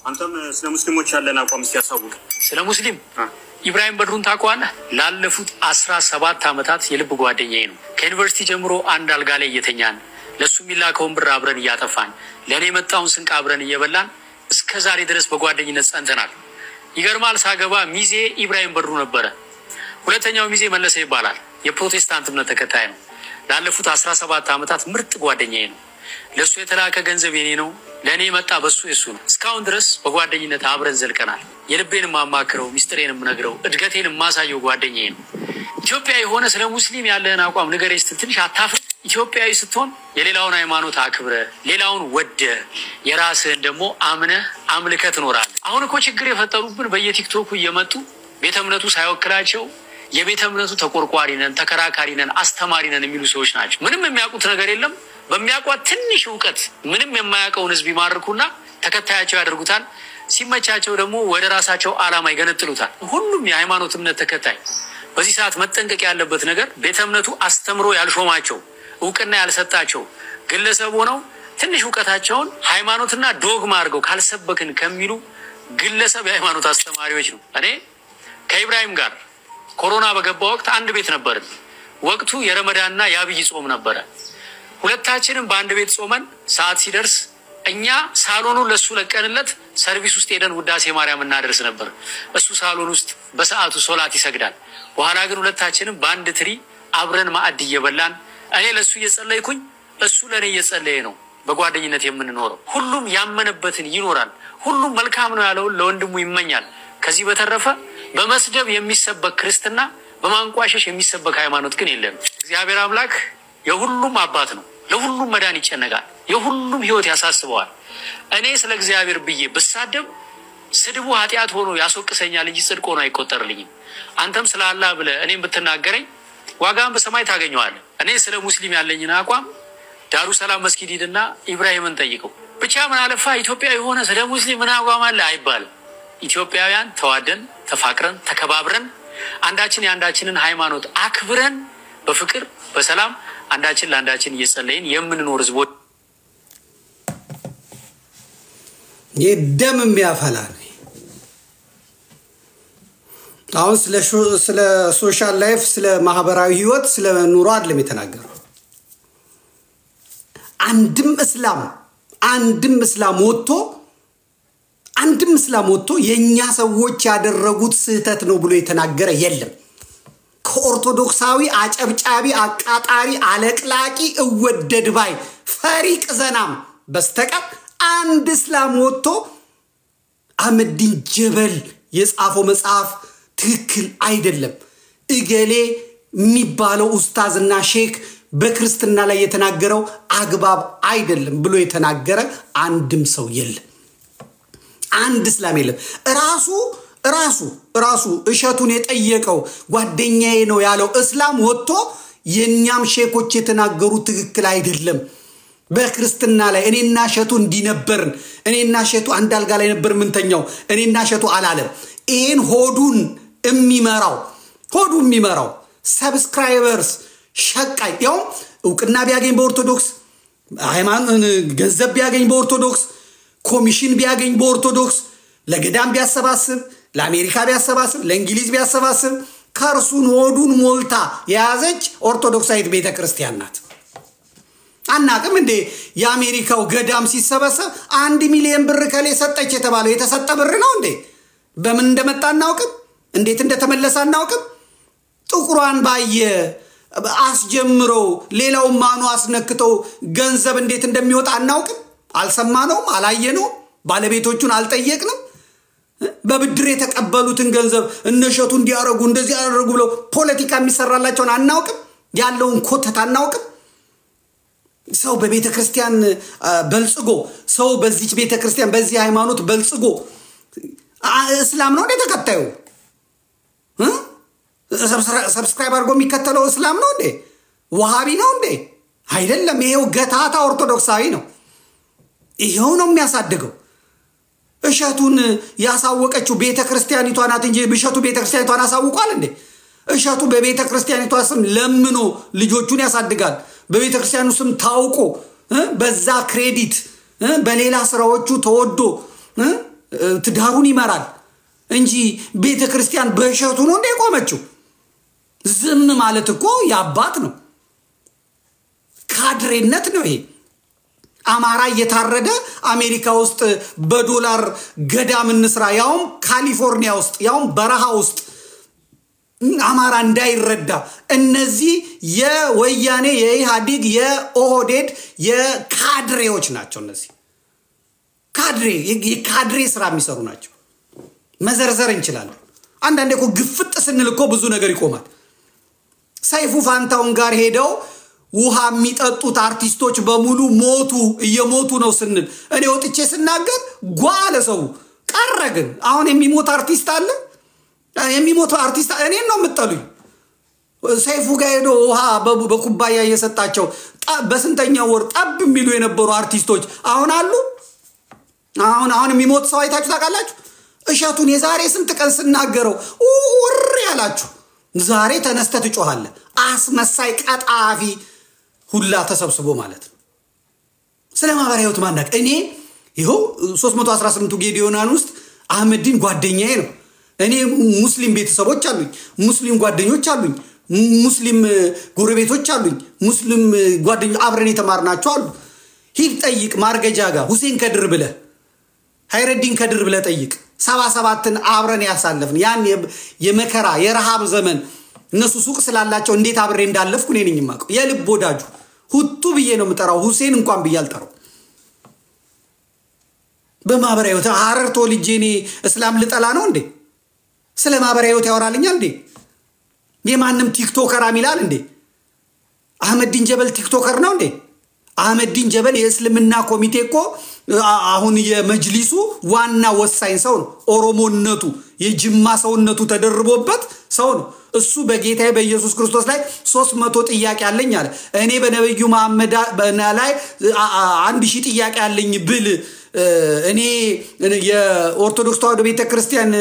አንተም ስለ ሙስሊሞች ያለን አቋም ሲያሳውቅ ስለ ሙስሊም ኢብራሂም በድሩን ታውቀዋለህ? ላለፉት 17 ዓመታት የልብ ጓደኛዬ ነው። ከዩኒቨርሲቲ ጀምሮ አንድ አልጋ ላይ እየተኛን ለሱ የሚላከውን ብር አብረን እያጠፋን ለኔ የመጣውን ስንቅ አብረን እየበላን እስከ ዛሬ ድረስ በጓደኝነት ጸንተናል። ይገርማል። ሳገባ ሚዜ ኢብራሂም በድሩ ነበረ። ሁለተኛው ሚዜ መለሰ ይባላል። የፕሮቴስታንት እምነት ተከታይ ነው። ላለፉት 17 ዓመታት ምርጥ ጓደኛዬ ነው። ለሱ የተላከ ገንዘብ የኔ ነው፣ ለኔ መጣ በሱ የሱ ነው። እስካሁን ድረስ በጓደኝነት አብረን ዘልቀናል። የልቤንም ማማክረው፣ ሚስጥሬንም ነግረው፣ እድገቴንም ማሳየው ጓደኛዬ ነው። ኢትዮጵያ የሆነ ስለ ሙስሊም ያለህን አቋም ንገረኝ ስትል ትንሽ አታፍር? ኢትዮጵያዊ ስትሆን የሌላውን ሃይማኖት አክብረ፣ ሌላውን ወደ፣ የራስህን ደግሞ አምነህ አምልከህ ትኖራለህ። አሁን እኮ ችግር የፈጠሩብን በየቲክቶኩ እየመጡ ቤተ እምነቱ ሳይወክላቸው የቤተ እምነቱ ተቆርቋሪ ነን፣ ተከራካሪ ነን፣ አስተማሪ ነን የሚሉ ሰዎች ናቸው። ምንም የሚያውቁት ነገር የለም። በሚያውቋት ትንሽ ዕውቀት ምንም የማያውቀውን ህዝብ ይማርኩና ተከታያቸው ያደርጉታል። ሲመቻቸው ደግሞ ወደ ራሳቸው ዓላማ ይገነጥሉታል። ሁሉም የሃይማኖት እምነት ተከታይ በዚህ ሰዓት መጠንቀቅ ያለበት ነገር ቤተ እምነቱ አስተምሮ ያልሾማቸው ዕውቅና ያልሰጣቸው ግለሰብ ሆነው ትንሽ ዕውቀታቸውን ሃይማኖትና ዶግማ አድርገው ካልሰበክን ከሚሉ ግለሰብ የሃይማኖት አስተማሪዎች ነው። እኔ ከኢብራሂም ጋር ኮሮና በገባ ወቅት አንድ ቤት ነበርን። ወቅቱ የረመዳንና የአብይ ጾም ነበረ። ሁለታችንም በአንድ ቤት ጾመን ሰዓት ሲደርስ እኛ ሳሎኑን ለሱ ለቀንለት ሰርቪስ ውስጥ ሄደን ውዳሴ ማርያም እናደርስ ነበር። እሱ ሳሎን ውስጥ በሰዓቱ ሶላት ይሰግዳል። በኋላ ግን ሁለታችንም በአንድ ትሪ አብረን ማዕድ እየበላን እኔ ለሱ እየጸለይኩኝ እሱ ለኔ እየጸለየ ነው በጓደኝነት የምንኖረው። ሁሉም ያመነበትን ይኖራል። ሁሉም መልካም ነው ያለውን ለወንድሙ ይመኛል። ከዚህ በተረፈ በመስደብ የሚሰበክ ክርስትና፣ በማንቋሸሽ የሚሰበክ ሃይማኖት ግን የለም። እግዚአብሔር አምላክ የሁሉም አባት ነው። ለሁሉም መዳን ይጨነቃል። የሁሉም ህይወት ያሳስበዋል። እኔ ስለ እግዚአብሔር ብዬ ብሳደብ ስድቡ ኃጢአት ሆኖ ያስወቅሰኛል እንጂ ጽድቅ ሆኖ አይቆጠርልኝም። አንተም ስለ አላህ ብለህ እኔም ብትናገረኝ ዋጋን በሰማይ ታገኘዋለህ። እኔ ስለ ሙስሊም ያለኝን አቋም ዳሩ ሰላም መስጊድ ሂድና ኢብራሂምን ጠይቀው። ብቻ ምን አለፋ ኢትዮጵያዊ የሆነ ስለ ሙስሊም ምን አቋም አለ አይባልም። ኢትዮጵያውያን ተዋደን ተፋቅረን ተከባብረን አንዳችን የአንዳችንን ሃይማኖት አክብረን በፍቅር በሰላም አንዳችን ለአንዳችን እየጸለይን የምንኖር ህዝቦች የደም የሚያፈላ ነው። አሁን ስለ ሶሻል ላይፍ፣ ስለ ማህበራዊ ህይወት፣ ስለ ኑሮ አይደለም የተናገረው። አንድም እስላም ወጥቶ የኛ ሰዎች ያደረጉት ስህተት ነው ብሎ የተናገረ የለም። ከኦርቶዶክሳዊ አጨብጫቢ አቃጣሪ አለቅላቂ እወደድ ባይ ፈሪቅ ዘናም በስተቀር አንድ እስላም ወጥቶ አህመዲን ጀበል የጻፈው መጽሐፍ ትክክል አይደለም። እገሌ የሚባለው ኡስታዝና ሼክ በክርስትና ላይ የተናገረው አግባብ አይደለም ብሎ የተናገረ አንድም ሰው የለም። አንድ እስላም የለም። ራሱ እሸቱን የጠየቀው ጓደኛዬ ነው ያለው እስላም ወጥቶ የኛም ሼኮች የተናገሩ ትክክል አይደለም በክርስትና ላይ እኔና እሸቱ እንዲነበርን እኔና እሸቱ አንድ አልጋ ላይ ነበር ምንተኛው እኔና እሸቱ አላለም። ይሄን ሆዱን የሚመራው ሰብስክራይበርስ ሸቃይ ያው እውቅና ቢያገኝ በኦርቶዶክስ ሃይማኖት ገንዘብ ቢያገኝ በኦርቶዶክስ ኮሚሽን ቢያገኝ በኦርቶዶክስ ለገዳም ቢያሰባስብ ለአሜሪካ ቢያሰባስብ ለእንግሊዝ ቢያሰባስብ ከርሱን ሆዱን ሞልታ የያዘች ኦርቶዶክሳዊት ቤተክርስቲያን ናት። አናቅም እንዴ የአሜሪካው ገዳም ሲሰበሰብ 1 ሚሊዮን ብር ከሌ ሰጠች የተባለው የተሰጠ ብር ነው እንዴ? በምን እንደመጣ እናውቅም፣ እንዴት እንደተመለሰ እናውቅም። ጥቁሯን ባየ አስጀምረው ሌላው ማኑ አስነክተው ገንዘብ እንዴት እንደሚወጣ እናውቅም። አልሰማነውም፣ አላየነውም፣ ባለቤቶቹን አልጠየቅንም። በብድር የተቀበሉትን ገንዘብ እነሸቱ እንዲያረጉ እንደዚህ ያደርጉ ብለው ፖለቲካ የሚሰራላቸውን አናውቅም። ያለውን ኮተት አናውቅም። ሰው በቤተክርስቲያን በልጽጎ ሰው በዚህ ቤተክርስቲያን በዚህ ሃይማኖት በልጽጎ እስላም ነው እንዴ ተከታዩ? ሰብስክራይብ አድርጎ የሚከተለው እስላም ነው እንዴ? ወሃቢ ነው እንዴ? አይደለም። ይሄው ገታታ ኦርቶዶክሳዊ ነው። ይሄው ነው የሚያሳድገው። እሸቱን ያሳወቀችው ቤተክርስቲያኒቷ ናት እንጂ እሸቱ ቤተክርስቲያኒቷን አሳውቋል እንዴ? እሸቱ በቤተክርስቲያኒቷ ስም ለምኖ ልጆቹን ያሳድጋል። በቤተክርስቲያኑ ስም ታውቆ በዛ ክሬዲት በሌላ ስራዎቹ ተወዶ ትዳሩን ይመራል እንጂ ቤተክርስቲያን በእሸቱ ነው እንደ ቆመችው። ዝም ማለት እኮ ያባት ነው፣ ካድሬነት ነው ይሄ። አማራ እየታረደ አሜሪካ ውስጥ በዶላር ገዳም እንስራ፣ ያውም ካሊፎርኒያ ውስጥ ያውም በረሃ ውስጥ አማራ እንዳይረዳ። እነዚህ የወያኔ የኢህአዴግ የኦህዴድ የካድሬዎች ናቸው። እነዚህ የካድሬ ስራ የሚሰሩ ናቸው። መዘርዘር እንችላለን። አንዳንዴ እኮ ግፍጥ ስንል እኮ ብዙ ነገር ይቆማል። ሰይፉ ፋንታውን ጋር ሄደው ውሃ የሚጠጡት አርቲስቶች በሙሉ እየሞቱ ነው ስንል እኔ ወጥቼ ስናገር ጓለ ሰው ቀረ። ግን አሁን የሚሞት አርቲስት አለ? የሚሞት አርቲስት እኔን ነው የምትጠሉኝ? ሰይፉ ጋር ሄዶ ውሃ በኩባያ እየሰጣቸው በስንተኛው ወር ጠብ የሚሉ የነበሩ አርቲስቶች አሁን አሉ? አሁን የሚሞት ሰው አይታችሁ ታውቃላችሁ? እሸቱን የዛሬ ስንት ቀን ስናገረው ውር ያላችሁ ዛሬ ተነስተህ ትጮኻለህ። አስመሳይ ቀጣፊ ሁላ ተሰብስቦ ማለት ነው። ስለ ማህበራዊ ህይወት ማናቅ እኔ ይኸው 318 ጌዲዮናን ውስጥ አህመድን ጓደኛዬ ነው። እኔ ሙስሊም ቤተሰቦች አሉኝ፣ ሙስሊም ጓደኞች አሉኝ፣ ሙስሊም ጎረቤቶች አሉኝ፣ ሙስሊም ጓደኞች አብረን የተማርናቸው አሉ። ሂድ ጠይቅ ማርገጃ ጋር ሁሴን ከድር ብለህ ሃይረዲን ከድር ብለህ ጠይቅ። 77ን አብረን ያሳለፍን ያን የመከራ የረሃብ ዘመን እነሱ ሱቅ ስላላቸው እንዴት አብሬ እንዳለፍኩ እኔ ነኝ የማውቀው። የልብ ወዳጁ ሁቱ ብዬ ነው የምጠራው፣ ሁሴን እንኳን ብዬ አልጠራው። በማህበራዊ ህይወት ሐረር ተወልጄ እኔ እስላም ልጠላ ነው እንዴ? ስለ ማህበራዊ ህይወት ያወራልኛል እንዴ? የማንም ቲክቶከር አሚላል እንዴ? አህመዲን ጀበል ቲክቶከር ነው እንዴ? አህመዲን ጀበል የእስልምና ኮሚቴ እኮ አሁን የመጅሊሱ ዋና ወሳኝ ሰው ነው። ኦሮሞነቱ የጅማ ሰውነቱ ተደርቦበት ሰው ነው። እሱ በጌታዬ በኢየሱስ ክርስቶስ ላይ 300 ጥያቄ አለኝ አለ። እኔ በነብዩ መሐመድ ላይ 1000 ጥያቄ አለኝ ብል እኔ የኦርቶዶክስ ተዋሕዶ ቤተክርስቲያን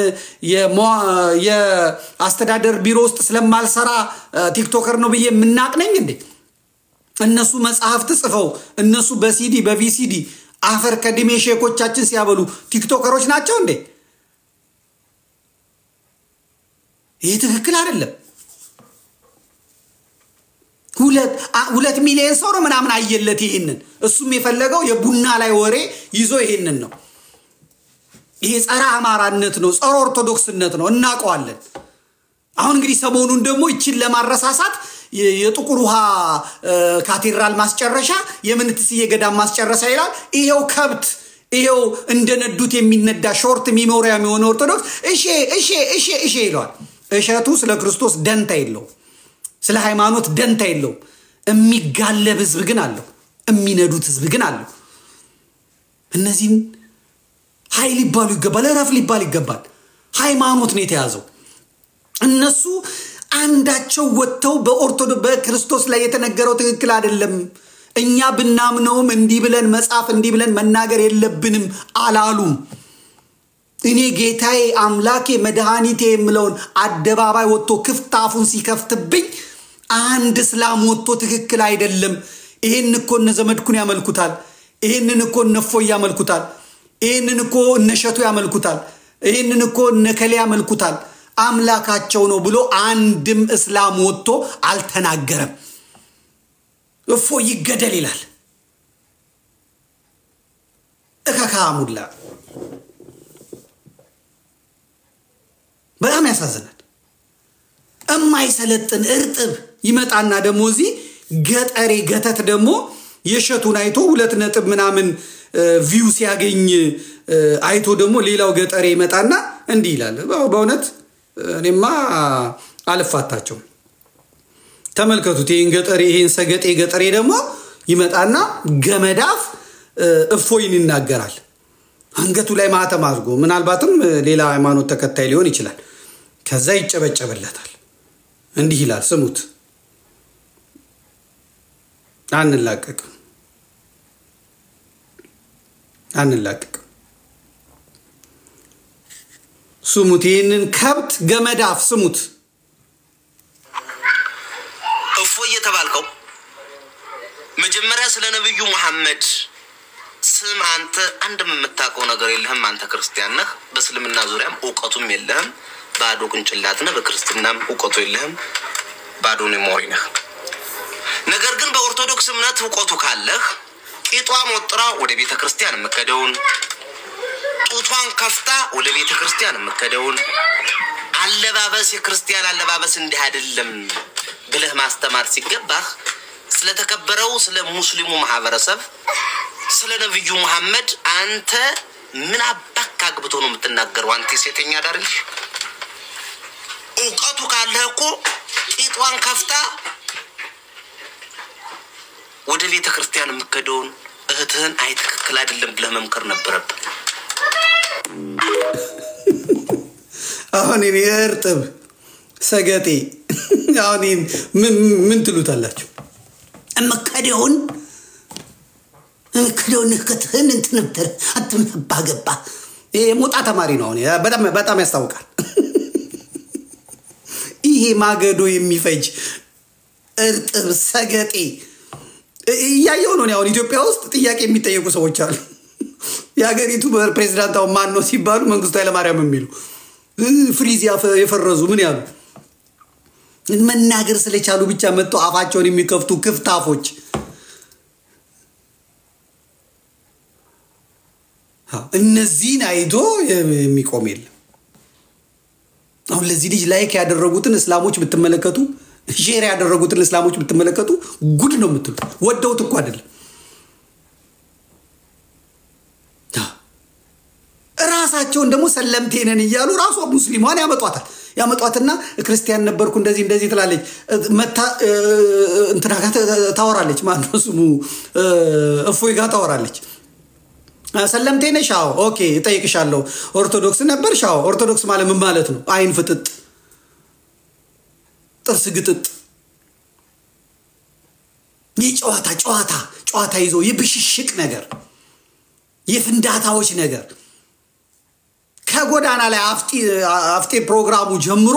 የአስተዳደር ቢሮ ውስጥ ስለማልሰራ ቲክቶከር ነው ብዬ ምናቅነኝ እንዴ? እነሱ መጽሐፍት ጽፈው እነሱ በሲዲ በቪሲዲ አፈር ከድሜ ሼኮቻችን ሲያበሉ ቲክቶከሮች ናቸው እንዴ? ይህ ትክክል አይደለም። 2 ሚሊዮን ሰው ነው ምናምን አየለት ይሄንን። እሱም የፈለገው የቡና ላይ ወሬ ይዞ ይሄንን ነው። ይሄ ጸረ አማራነት ነው፣ ጸረ ኦርቶዶክስነት ነው፣ እናውቀዋለን። አሁን እንግዲህ ሰሞኑን ደግሞ ይችን ለማረሳሳት የጥቁር ውሃ ካቴድራል ማስጨረሻ የምንትስዬ ገዳም ማስጨረሻ ይላል። ይሄው ከብት ይሄው እንደነዱት የሚነዳ ሾርት ሚሞሪያ የሚሆነ ኦርቶዶክስ እሺ ይለዋል። እሸቱ ስለ ክርስቶስ ደንታ የለው ስለ ሃይማኖት ደንታ የለው የሚጋለብ ህዝብ ግን አለው የሚነዱት ህዝብ ግን አለው እነዚህን ኃይል ይባሉ ይገባል ረፍ ሊባል ይገባል ሃይማኖት ነው የተያዘው እነሱ አንዳቸው ወጥተው በኦርቶዶክስ በክርስቶስ ላይ የተነገረው ትክክል አይደለም እኛ ብናምነውም እንዲህ ብለን መጻፍ እንዲህ ብለን መናገር የለብንም አላሉም እኔ ጌታዬ አምላኬ መድኃኒቴ የምለውን አደባባይ ወጥቶ ክፍታፉን ሲከፍትብኝ አንድ እስላም ወጥቶ ትክክል አይደለም ይሄን እኮ እነ ዘመድኩን ያመልኩታል ይሄንን እኮ እነፎይ ያመልኩታል ይሄንን እኮ እነሸቱ ያመልኩታል ይሄንን እኮ እነከለ ያመልኩታል አምላካቸው ነው ብሎ አንድም እስላም ወጥቶ አልተናገረም እፎይ ይገደል ይላል እካካሙላ በጣም ያሳዝናል እማይሰለጥን እርጥብ ይመጣና ደሞ እዚ ገጠሬ ገተት ደሞ የሸቱን አይቶ 2 ነጥብ ምናምን ቪው ሲያገኝ አይቶ ደሞ ሌላው ገጠሬ ይመጣና እንዲህ ይላል በእውነት እኔማ አልፋታቸው ተመልከቱት ይሄን ገጠሬ ይሄን ሰገጤ ገጠሬ ደሞ ይመጣና ገመዳፍ እፎይን ይናገራል አንገቱ ላይ ማተም አድርጎ ምናልባትም ሌላ ሃይማኖት ተከታይ ሊሆን ይችላል ከዛ ይጨበጨበለታል እንዲህ ይላል ስሙት አንላቀቅ ስሙት ይሄንን ከብት ገመዳፍ ስሙት እፎይ የተባልከው መጀመሪያ ስለ ነብዩ መሐመድ ስም አንተ አንድም የምታውቀው ነገር የለህም አንተ ክርስቲያን ነህ በእስልምና ዙሪያም ዕውቀቱም የለህም ባዶ ቅንጭላት ነህ በክርስትናም ዕውቀቱ የለህም ባዶ ሜሞሪ ነህ ነገር ግን በኦርቶዶክስ እምነት ዕውቀቱ ካለህ ቂጧ ሞጥራ ወደ ቤተ ክርስቲያን መከደውን ጡቷን ከፍታ ወደ ቤተ ክርስቲያን መከደውን አለባበስ የክርስቲያን አለባበስ እንዲህ አይደለም ብለህ ማስተማር ሲገባህ ስለተከበረው ስለ ሙስሊሙ ማህበረሰብ ስለ ነብዩ መሐመድ አንተ ምን አባክ አግብቶ ነው የምትናገረው አንተ ሴተኛ ዳርልሽ ዕውቀቱ ካለህ እኮ ቂጧን ከፍታ ወደ ቤተ ክርስቲያን መከደውን እህትህን አይ ትክክል አይደለም ብለህ መምከር ነበረብህ አሁን እርጥብ ሰገጤ አሁን ምን ትሉታላችሁ እመከደውን ከተህን እንትነበር አትምባገባ ይሄ ሞጣ ተማሪ ነው በጣም ያስታውቃል ይሄ ማገዶ የሚፈጅ እርጥብ ሰገጤ ያየው ነው አሁን ኢትዮጵያ ውስጥ ጥያቄ የሚጠየቁ ሰዎች አሉ ያገሪቱ ፕሬዝዳንታው ማን ነው ሲባሉ መንግስቱ ኃይለማርያም የሚሉ ፍሪዝ የፈረዙ ምን ያሉ መናገር ስለቻሉ ብቻ መጥቶ አፋቸውን የሚከፍቱ ክፍታፎች እነዚህን አይቶ የሚቆም የለም አሁን ለዚህ ልጅ ላይክ ያደረጉትን እስላሞች ብትመለከቱ ሼር ያደረጉትን እስላሞች ብትመለከቱ ጉድ ነው የምትሉት ወደውት እኮ አይደለም ራሳቸውን ደሞ ሰለምቴነን ይያሉ ራሱ ሙስሊማን ያመጧትና ክርስቲያን ነበርኩ እንደዚህ ትላለች መታ እንትና ጋር ታወራለች ማን ነው ስሙ እፎይ ጋር ታወራለች ሰለምቴነሻው ኦኬ እጠይቅሻለሁ ኦርቶዶክስ ነበርሻው ኦርቶዶክስ ማለት ምን ማለት ነው አይን ፍጥጥ ጥርስ ግጥጥ ጨዋታ ይዞ የብሽሽቅ ነገር የፍንዳታዎች ነገር ከጎዳና ላይ አፍጤ ፕሮግራሙ ጀምሮ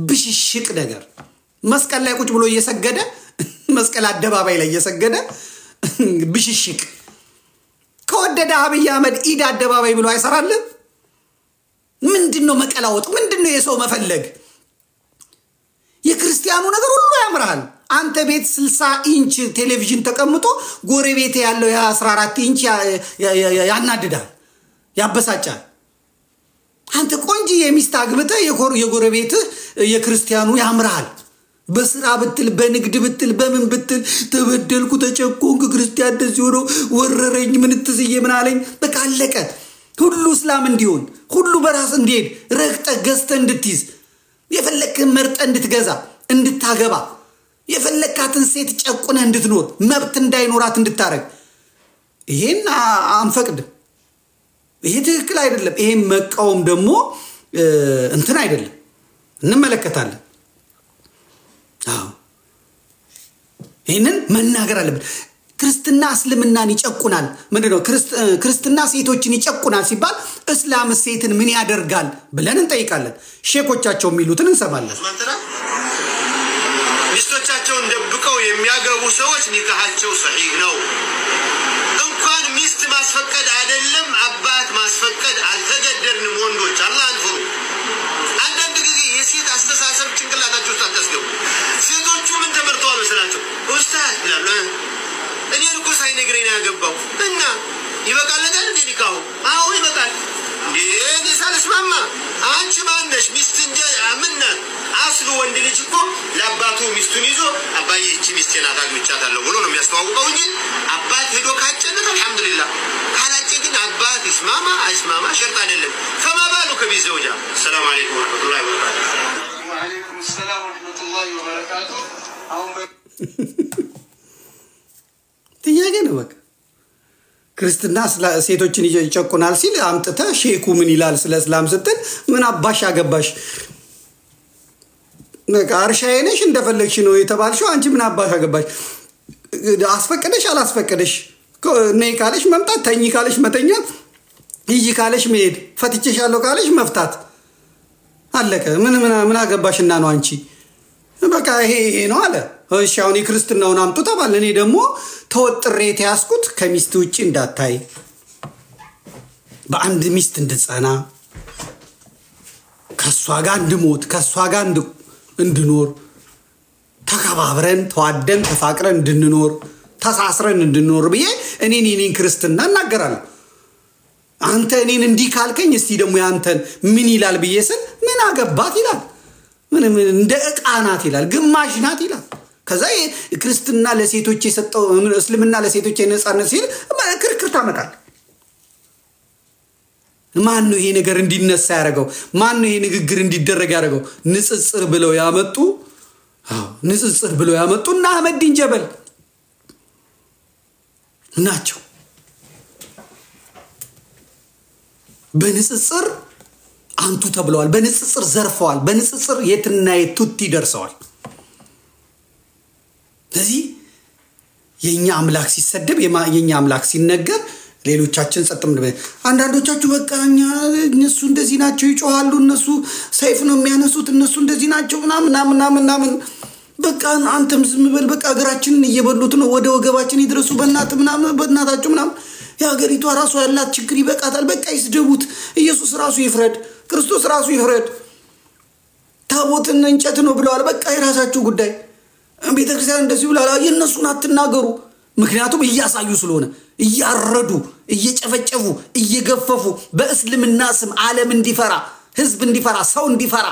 ብሽሽቅ ነገር መስቀል ላይ ቁጭ ብሎ እየሰገደ መስቀል አደባባይ ላይ እየሰገደ ብሽሽቅ ከወደደ አብይ አህመድ ኢድ አደባባይ ብሎ አይሰራልም ምንድነው መቀላወጥ ምንድነው የሰው መፈለግ የክርስቲያኑ ነገር ሁሉ ያምራል አንተ ቤት 60 ኢንች ቴሌቪዥን ተቀምጦ ጎረቤት ያለው ያ14 ኢንች ያናድዳል ያበሳጫል አንተ ቆንጂ የሚስት አግብተ የጎረቤት የክርስቲያኑ ያምራል በስራ ብትል በንግድ ብትል በምን ብትል ተበደልኩ ተጨቆንኩ ክርስቲያን እንደዚህ ሆኖ ወረረኝ ምን ትዝዬ ምን አለኝ በቃ አለቀ ሁሉ እስላም እንዲሆን ሁሉ በራስ እንዲሄድ ረግጠ ገዝተ እንድትይዝ የፈለከ የፈለክን መርጠ እንድትገዛ እንድታገባ የፈለካትን ሴት ጨቁነህ እንድትኖር መብት እንዳይኖራት እንድታረግ ይሄን አንፈቅድም። ይሄ ትክክል አይደለም። ይሄ መቃወም ደግሞ እንትን አይደለም። እንመለከታለን። አዎ ይሄንን መናገር አለብን። ክርስትና እስልምናን ይጨቁናል። ምንድነው ክርስትና ሴቶችን ይጨቁናል ሲባል እስላም ሴትን ምን ያደርጋል ብለን እንጠይቃለን። ሼኮቻቸው የሚሉትን እንሰማለን። ሚስቶቻቸውን ደብቀው የሚያገቡ ሰዎች ኒካሃቸው ሰሂህ ነው። እንኳን ሚስት ማስፈቀድ አይደለም አባት ማስፈቀድ አልተገደድንም። ወንዶች አላህን ፍሩ። አንዳንድ ጊዜ የሴት አስተሳሰብ ጭንቅላታቸው ውስጥ አታስገቡ። ሴቶቹ ምን ተመርተዋል መሰላቸው? ኡስታዝ ይላሉ። እኔ እኮ ሳይነግረኝ ነው ያገባው እና ይበቃል አይደል እንዴ ኒካሁ? አዎ ይበቃል። እኔ ሳልስማማ አንቺ ማነሽ? ሚስት እንደ አምናት አስሉ ወንድ ልጅ እኮ ለአባቱ ሚስቱን ይዞ አባዬ እቺ ሚስቴ ናት አግብቻታለሁ ብሎ ነው የሚያስተዋውቀው እንጂ አባት ሄዶ ካጨነት አልሐምዱሊላህ፣ ካላጨ ግን አባት ይስማማ አይስማማ ሸርጥ አይደለም። ከማባሉ ከቢት ዘውጃ። ሰላም አለይኩም ወራህመቱላሂ ወበረካቱ። ወአለይኩም ሰላም ወራህመቱላሂ ወበረካቱ። አሁን ጥያቄ ነው በቃ ክርስትና ሴቶችን ይጨቁናል ሲል አምጥተ ሼኩ ምን ይላል ስለ እስላም ስትል ምን አባሽ አገባሽ? በቃ አርሻዬ ነሽ እንደፈለግሽ ነው የተባልሽው። አንቺ ምን አባሽ አገባሽ? አስፈቀደሽ አላስፈቀደሽ ነይ ካለሽ መምጣት፣ ተኝ ካለሽ መተኛት፣ ይይ ካለሽ መሄድ፣ ፈትቼሻለሁ ካለሽ መፍታት አለቀ። ምን አገባሽና ነው አንቺ? በቃ ይሄ ነው አለ። እሺ አሁን የክርስትናውን አምጡ ተባለ። እኔ ደግሞ ተወጥሬ ተያዝኩት ከሚስት ውጪ እንዳታይ፣ በአንድ ሚስት እንድጸና፣ ከሷ ጋር እንድሞት፣ ከሷ ጋር እንድኖር፣ ተከባብረን ተዋደን ተፋቅረን እንድንኖር፣ ተሳስረን እንድንኖር ብዬ እኔን ክርስትና እናገራለሁ። አንተ እኔን እንዲህ ካልከኝ እስቲ ደግሞ ያንተን ምን ይላል ብዬ ስል ምን አገባት ይላል። ምን እንደ ዕቃ ናት ይላል፣ ግማሽ ናት ይላል። ከዛ ክርስትና ለሴቶች የሰጠው እስልምና ለሴቶች የነጻነት ሲል ክርክር ታመጣል። ማን ነው ይሄ ነገር እንዲነሳ ያደረገው? ማን ነው ይሄ ንግግር እንዲደረግ ያደረገው? ንጽጽር ብለው ያመጡ ንጽጽር ብለው ያመጡና አህመዲን ጀበል ናቸው። በንጽጽር አንቱ ተብለዋል። በንጽጽር ዘርፈዋል። በንጽጽር የትና የቱቲ ደርሰዋል። ስለዚህ የኛ አምላክ ሲሰደብ የኛ አምላክ ሲነገር ሌሎቻችን ጸጥም ነው። አንዳንዶቻችሁ በቃ እነሱ እንደዚህ ናቸው ይጮሃሉ፣ እነሱ ሰይፍ ነው የሚያነሱት፣ እነሱ እንደዚህ ናቸው ምናምን በቃ አንተም ዝም በል በቃ ሀገራችንን እየበሉት ነው፣ ወደ ወገባችን ይድረሱ በእናታችሁ ምናምን። የሀገሪቷ ራሱ ያላት ችግር ይበቃታል። በቃ ይስደቡት። ኢየሱስ ራሱ ይፍረድ፣ ክርስቶስ ራሱ ይፍረድ። ታቦትን እንጨት ነው ብለዋል። በቃ የራሳችሁ ጉዳይ። ቤተክርስቲያን እንደዚህ ብላላ፣ የነሱን አትናገሩ። ምክንያቱም እያሳዩ ስለሆነ እያረዱ እየጨፈጨፉ እየገፈፉ በእስልምና ስም ዓለም እንዲፈራ ህዝብ እንዲፈራ ሰው እንዲፈራ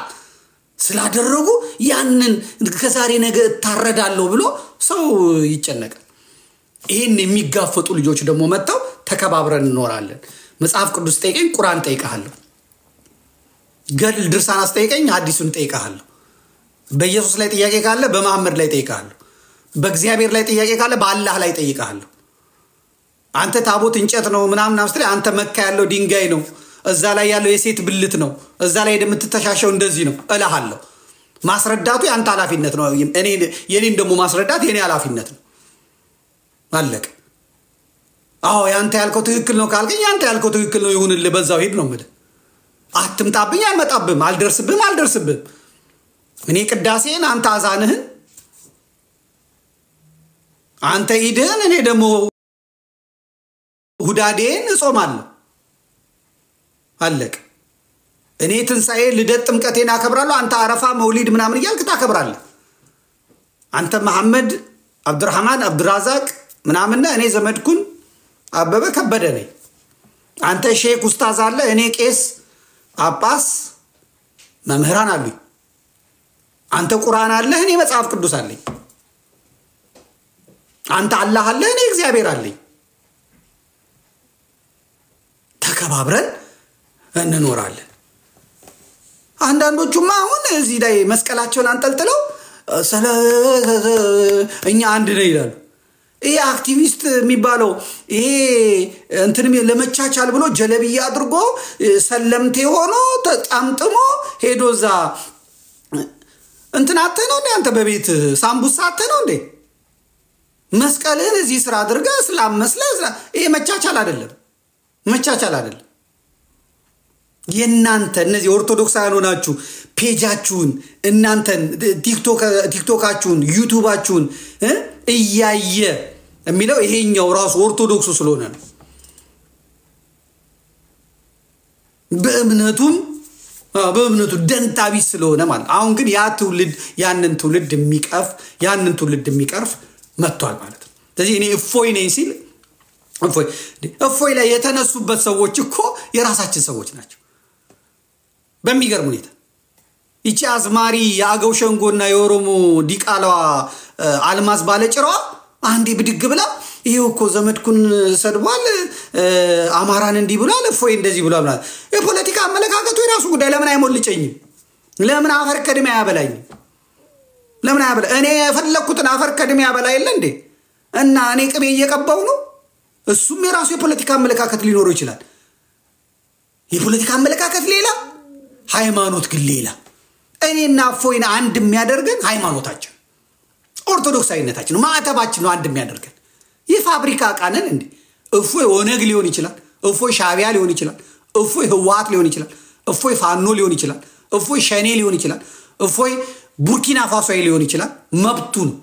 ስላደረጉ ያንን ከዛሬ ነገ ታረዳለሁ ብሎ ሰው ይጨነቃል። ይሄን የሚጋፈጡ ልጆች ደግሞ መጣው ተከባብረን እንኖራለን። መጽሐፍ ቅዱስ ጠይቀኝ፣ ቁርአን ጠይቀሃለሁ፣ ገድል ድርሳን አስጠይቀኝ፣ ሐዲሱን ጠይቀሃለሁ። በኢየሱስ ላይ ጥያቄ ካለ በመሐመድ ላይ ጠይቀሃለሁ። በእግዚአብሔር ላይ ጥያቄ ካለ በአላህ ላይ ጠይቀሃለሁ። አንተ ታቦት እንጨት ነው ምናምን አስተለ አንተ መካ ያለው ድንጋይ ነው፣ እዛ ላይ ያለው የሴት ብልት ነው፣ እዛ ላይ የምትተሻሸው እንደዚህ ነው እልሃለሁ። ማስረዳቱ ያንተ ኃላፊነት ነው። የኔን ደግሞ ማስረዳት የኔ ኃላፊነት ነው። አለቀ። አዎ ያንተ ያልከው ትክክል ነው ካልከኝ ያንተ ያልከው ትክክል ነው ይሁንልህ፣ በዛው ሄድ ነው የምልህ። አትምጣብኝ፣ አልመጣብህም፣ አልደርስብህም። እኔ ቅዳሴን አንተ አዛንህን፣ አንተ ኢድህን፣ እኔ ደግሞ ሁዳዴን እጾማለሁ። አለቀ። እኔ ትንሣኤ፣ ልደት፣ ጥምቀቴን አከብራለሁ። አንተ አረፋ፣ መውሊድ ምናምን እያልክ ታከብራለህ። አንተ መሐመድ፣ አብዱራህማን፣ አብዱራዛቅ ምናምን፣ እኔ ዘመድኩን አበበ ከበደ ነኝ። አንተ ሼክ ኡስታዝ አለ፣ እኔ ቄስ፣ ጳጳስ፣ መምህራን አሉኝ። አንተ ቁርአን አለ፣ እኔ መጽሐፍ ቅዱስ አለኝ። አንተ አላህ አለ፣ እኔ እግዚአብሔር አለኝ። ተከባብረን እንኖራለን። አንዳንዶቹማ አሁን እዚህ ላይ መስቀላቸውን አንጠልጥለው እኛ አንድ ነን ይላሉ። ይሄ አክቲቪስት የሚባለው ይሄ እንትንም ለመቻቻል ብሎ ጀለብያ አድርጎ ሰለምቴ ሆኖ ተጣምጥሞ ሄዶዛ እንትን አተነው እንዴ አንተ በቤት ሳምቡሳ አተነው እንዴ መስቀልን እዚህ ስራ አድርጋ እስላም መስለህ ይሄ መቻቻል አይደለም። የናንተ እነዚህ ኦርቶዶክሳውያን ሆናችሁ ፔጃችሁን እናንተን ቲክቶካችሁን ዩቲዩባችሁን እያየ የሚለው ይሄኛው ራሱ ኦርቶዶክሱ ስለሆነ ነው። በእምነቱ ደንታቢስ ስለሆነ ማለት አሁን ግን ያ ትውልድ ያንን ትውልድ የሚቀርፍ መጥቷል ማለት ነው። ስለዚህ እኔ እፎይ ነኝ ሲል እፎይ ላይ የተነሱበት ሰዎች እኮ የራሳችን ሰዎች ናቸው። በሚገርም ሁኔታ ይቺ አዝማሪ የአገው ሸንጎና የኦሮሞ ዲቃላዋ አልማዝ ባለጭራዋ አንዴ ብድግ ብላ ይሄው እኮ ዘመድኩን ሰድቧል አማራን እንዲህ ብሏል እፎይ እንደዚህ ብሏል። የፖለቲካ አመለካከቱ የራሱ ጉዳይ ለምን አይሞልጨኝም? ለምን አፈር ከድሜ ያበላኝም? ለምን ያበላ እኔ የፈለኩትን አፈር ከድሜ ያበላ የለ እንዴ? እና እኔ ቅቤ እየቀባው ነው። እሱም የራሱ የፖለቲካ አመለካከት ሊኖረው ይችላል። የፖለቲካ አመለካከት ሌላ፣ ሃይማኖት ግን ሌላ። እኔና እፎይን አንድ የሚያደርገን ሃይማኖታችን ኦርቶዶክሳዊነታችን ነው፣ ማዕተባችን ነው አንድ የሚያደርገን። የፋብሪካ ዕቃ ነን እንዴ? እፎይ ኦነግ ሊሆን ይችላል፣ እፎይ ሻዕቢያ ሊሆን ይችላል፣ እፎይ ህወሓት ሊሆን ይችላል፣ እፎይ ፋኖ ሊሆን ይችላል፣ እፎይ ሸኔ ሊሆን ይችላል፣ እፎይ ቡርኪና ፋሶ ሊሆን ይችላል። መብቱ ነው።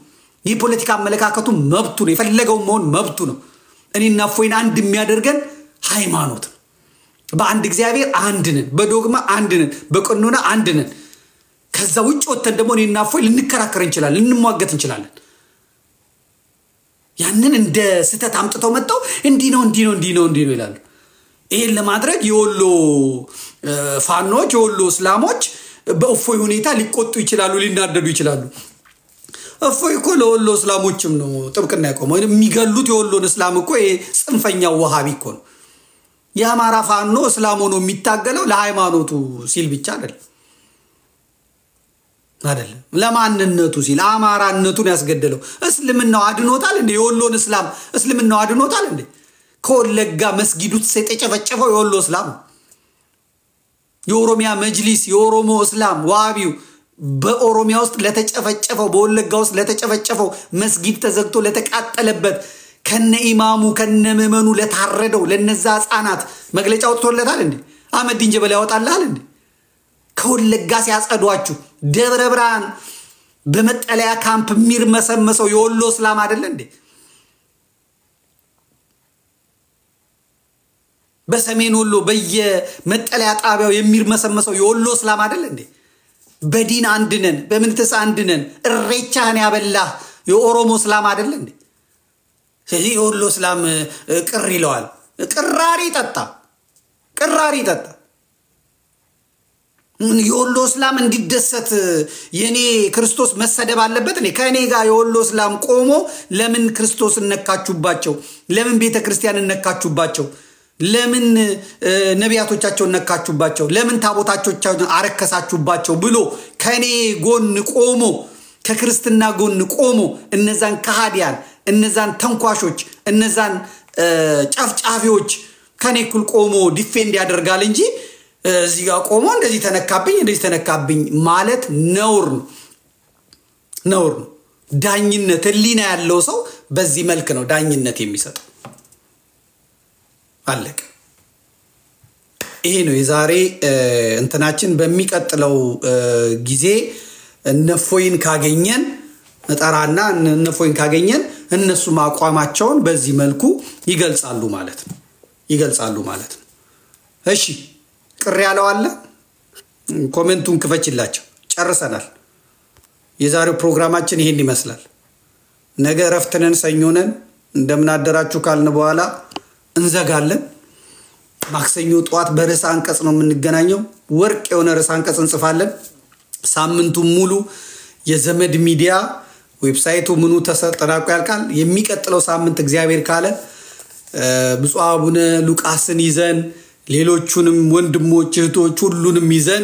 የፖለቲካ አመለካከቱ መብቱ ነው። የፈለገው መሆን መብቱ ነው። እኔና እፎይን አንድ የሚያደርገን ሃይማኖት ነው። በአንድ እግዚአብሔር አንድ ነን፣ በዶግማ አንድ ነን፣ በቀኖና አንድ ነን። ከዛ ውጭ ወጥተን ደግሞ እኔና እፎይ ልንከራከር እንችላለን፣ ልንሟገት እንችላለን። ያንን እንደ ስተት አምጥተው መጣው እንዲህ ነው ይላሉ። ይሄን ለማድረግ የወሎ ፋኖች የወሎ እስላሞች በእፎይ ሁኔታ ሊቆጡ ይችላሉ፣ ሊናደዱ ይችላሉ። እፎይ እኮ ለወሎ እስላሞችም ነው ጥብቅና ያቆመው። የሚገሉት የወሎን እስላም እኮ ጽንፈኛው ወሃቢ እኮ ነው። የአማራ ፋኖ እስላም ሆኖ የሚታገለው ለሃይማኖቱ ሲል ብቻ አይደለም ለማንነቱ ሲል አማራነቱን ያስገደለው እስልምናው አድኖታል እንዴ? የወሎን እስላም እስልምናው አድኖታል እንዴ? ከወለጋ መስጊዱት የተጨፈጨፈው የወሎ እስላም፣ የኦሮሚያ መጅሊስ የኦሮሞ እስላም ዋሃቢው በኦሮሚያ ውስጥ ለተጨፈጨፈው በወለጋ ውስጥ ለተጨፈጨፈው መስጊድ ተዘግቶ ለተቃጠለበት ከነ ኢማሙ ከነ ምዕመኑ ለታረደው ለነዛ ህፃናት መግለጫ ወጥቶለታል እንዴ? አህመድ ዲንጀበል ያወጣልሃል እንዴ? ከወለጋ ሲያጸዷችሁ ደብረ ብርሃን በመጠለያ ካምፕ የሚርመሰመሰው የወሎ እስላም አይደለ እንዴ? በሰሜን ወሎ በየመጠለያ ጣቢያው የሚርመሰመሰው የወሎ እስላም አይደለ እንዴ? በዲን አንድ ነን፣ በምንትስ አንድ ነን፣ እሬቻህን ያበላህ የኦሮሞ እስላም አይደለ እንዴ? ስለዚህ የወሎ እስላም ቅር ይለዋል። ቅራሪ ጠጣ የወሎ እስላም እንዲደሰት የኔ ክርስቶስ መሰደብ አለበት እኔ? ከኔ ጋር የወሎ እስላም ቆሞ ለምን ክርስቶስ ነካችሁባቸው? ለምን ቤተክርስቲያን ነካችሁባቸው? ለምን ነቢያቶቻቸውን ነካችሁባቸው? ለምን ታቦታቸውን አረከሳችሁባቸው ብሎ ከኔ ጎን ቆሞ ከክርስትና ጎን ቆሞ እነዛን ከሃዲያን እነዛን ተንኳሾች እነዛን ጨፍጫፊዎች ከኔ እኩል ቆሞ ዲፌንድ ያደርጋል እንጂ እዚህ ጋር ቆሞ እንደዚህ ተነካብኝ ማለት ነውር ነው። ዳኝነት ህሊና ያለው ሰው በዚህ መልክ ነው ዳኝነት የሚሰጠው። አለቀ። ይሄ ነው የዛሬ እንትናችን። በሚቀጥለው ጊዜ እነፎይን ካገኘን መጣራና እነፎይን ካገኘን እነሱ ማቋማቸውን በዚህ መልኩ ይገልጻሉ ማለት ነው። እሺ ቅር ያለው አለ ኮሜንቱን ክፈችላቸው። ጨርሰናል። የዛሬው ፕሮግራማችን ይሄን ይመስላል። ነገ ረፍተነን ሰኞነን እንደምናደራችሁ ካልን በኋላ እንዘጋለን። ማክሰኞ ጧት በርዕሰ አንቀጽ ነው የምንገናኘው። ወርቅ የሆነ ርዕሰ አንቀጽ እንጽፋለን። ሳምንቱን ሙሉ የዘመድ ሚዲያ ዌብሳይቱ ምኑ ተጠናቆ ያልቃል። የሚቀጥለው ሳምንት እግዚአብሔር ካለ ብፁዕ አቡነ ሉቃስን ይዘን ሌሎቹንም ወንድሞች እህቶች ሁሉንም ይዘን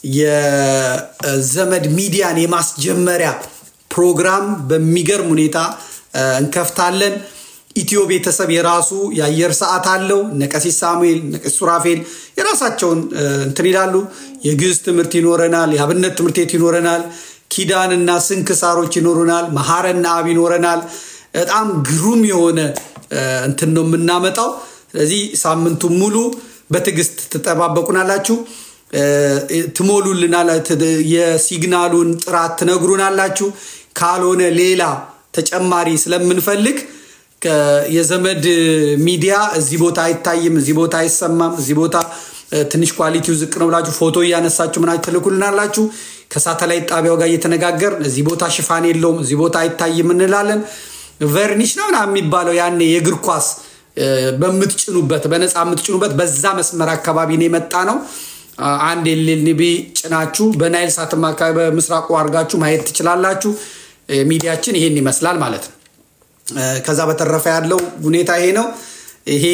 የዘመድ ሚዲያን የማስጀመሪያ ፕሮግራም በሚገርም ሁኔታ እንከፍታለን። ኢትዮ ቤተሰብ የራሱ የአየር ሰዓት አለው። ነቀሲስ ሳሙኤል ነቀሲስ ሱራፌል የራሳቸውን እንትን ይላሉ። የግዕዝ ትምህርት ይኖረናል። የአብነት ትምህርት ቤት ይኖረናል። ኪዳንና ስንክሳሮች ይኖሩናል። መሐረና አብ ይኖረናል። በጣም ግሩም የሆነ እንትን ነው የምናመጣው። ስለዚህ ሳምንቱን ሙሉ በትዕግስት ተጠባበቁናላችሁ። ትሞሉልናል። የሲግናሉን ጥራት ትነግሩናላችሁ። ካልሆነ ሌላ ተጨማሪ ስለምንፈልግ የዘመድ ሚዲያ እዚህ ቦታ አይታይም፣ እዚህ ቦታ አይሰማም፣ እዚህ ቦታ ትንሽ ኳሊቲው ዝቅ ነው ብላችሁ ፎቶ እያነሳችሁ ምናችሁ ትልኩልናላችሁ። ከሳተላይት ጣቢያው ጋር እየተነጋገር እዚህ ቦታ ሽፋን የለውም፣ እዚህ ቦታ አይታይም እንላለን። ቨርኒሽ ነው የሚባለው ያኔ የእግር ኳስ በመትጭኑበት በነፃ የምትጭኑበት በዛ መስመር አካባቢ ነው የመጣ ነው። አንድ ኤልኤልቢ ጭናችሁ በናይል ሳትማ አካባቢ በምስራቁ አርጋችሁ ማየት ትችላላችሁ። ሚዲያችን ይሄን ይመስላል ማለት ነው። ከዛ በተረፈ ያለው ሁኔታ ይሄ ነው። ይሄ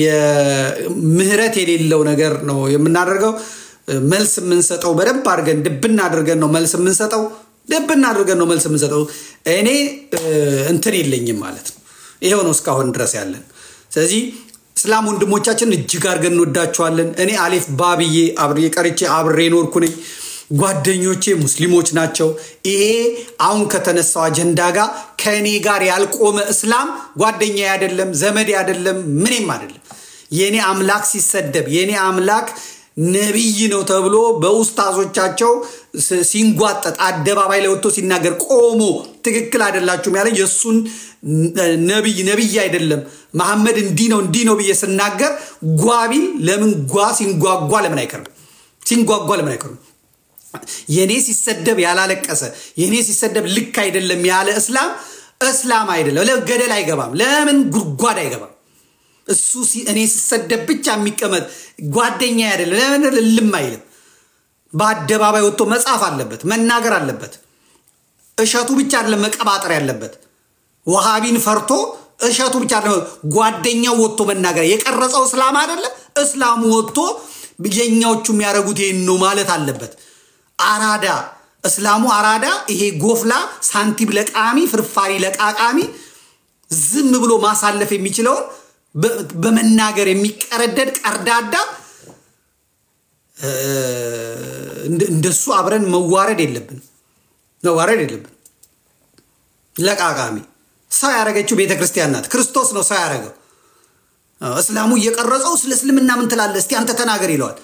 የምህረት የሌለው ነገር ነው የምናደርገው። መልስ የምንሰጠው በደንብ አድርገን ድብና አድርገን ነው መልስ የምንሰጠው። ድብና አድርገን ነው መልስ የምንሰጠው። እኔ እንትን የለኝም ማለት ነው። ይሄው ነው እስካሁን ድረስ ያለን። ስለዚህ እስላም ወንድሞቻችን እጅግ አድርገን እንወዳቸዋለን። እኔ አሌፍ ባብዬ አብሬ ቀርቼ አብሬ ኖርኩ ነኝ። ጓደኞቼ ሙስሊሞች ናቸው። ይሄ አሁን ከተነሳው አጀንዳ ጋር ከኔ ጋር ያልቆመ እስላም ጓደኛ አይደለም፣ ዘመድ አይደለም፣ ምንም አይደለም። የኔ አምላክ ሲሰደብ የኔ አምላክ ነብይ ነው ተብሎ በኡስታዞቻቸው ሲንጓጠጥ አደባባይ ላይ ወጥቶ ሲናገር ቆሞ ትክክል አይደላችሁም ያለ የሱን ነብይ አይደለም መሐመድ እንዲህ ነው ብዬ ስናገር ጓቢ ለምን ሲንጓጓ ለምን አይቀርም? ሲንጓጓ ለምን አይቀርም? የኔ ሲሰደብ ያላለቀሰ የኔ ሲሰደብ ልክ አይደለም ያለ እስላም አይደለም። ለገደል አይገባም። ለምን ጉድጓድ አይገባም? እሱ እኔ ሲሰደብ ብቻ የሚቀመጥ ጓደኛ አይደለም። ለምን ልም አይልም? በአደባባይ ወጥቶ መጻፍ አለበት፣ መናገር አለበት። እሸቱ ብቻ አይደለም መቀባጠር ያለበት። ወሃቢን ፈርቶ እሸቱ ብቻ አይደለም ጓደኛው ወጥቶ መናገር የቀረጸው እስላም አይደለ? እስላሙ ወጥቶ የኛዎቹ የሚያረጉት ይሄን ነው ማለት አለበት። አራዳ እስላሙ አራዳ ይሄ ጎፍላ ሳንቲም ለቃሚ ፍርፋሪ ለቃቃሚ ዝም ብሎ ማሳለፍ የሚችለው በመናገር የሚቀረደድ ቀርዳዳ እንደሱ አብረን መዋረድ የለብን። ለቃቃሚ ሰው ያረገችው ቤተክርስቲያን ናት። ክርስቶስ ነው ሰው ያረገው። እስላሙ እየቀረጸው ስለ እስልምና ምን ትላለህ እስቲ አንተ ተናገር ይለዋል።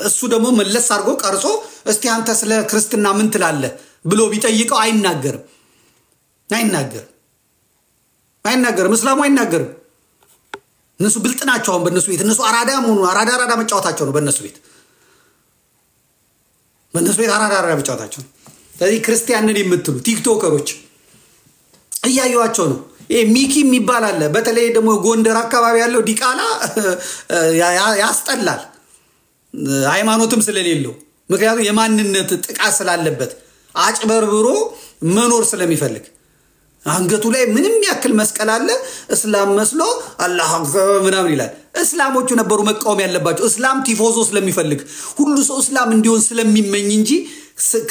እሱ ደግሞ መለስ አድርጎ ቀርጾ እስቲ አንተ ስለ ክርስትና ምን ትላለህ ብሎ ቢጠይቀው አይናገርም። እስላሙ አይናገርም። እነሱ ብልጥ ናቸው። አሁን በእነሱ ቤት እነሱ አራዳ መሆኑ አራዳ መጫወታቸው ነው። በእነሱ ቤት አራዳ መጫወታቸው ነው። ስለዚህ ክርስቲያንን የምትሉ ቲክቶከሮች እያዩዋቸው ነው። ይሄ ሚኪ የሚባል አለ። በተለይ ደግሞ ጎንደር አካባቢ ያለው ዲቃላ ያስጠላል። ሃይማኖትም ስለሌለው ምክንያቱም የማንነት ጥቃት ስላለበት አጭበርብሮ መኖር ስለሚፈልግ አንገቱ ላይ ምንም ያክል መስቀል አለ። እስላም መስሎ አላህ አክበር ምናምን ይላል። እስላሞቹ ነበሩ መቃወም ያለባቸው። እስላም ቲፎዞ ስለሚፈልግ ሁሉ ሰው እስላም እንዲሆን ስለሚመኝ እንጂ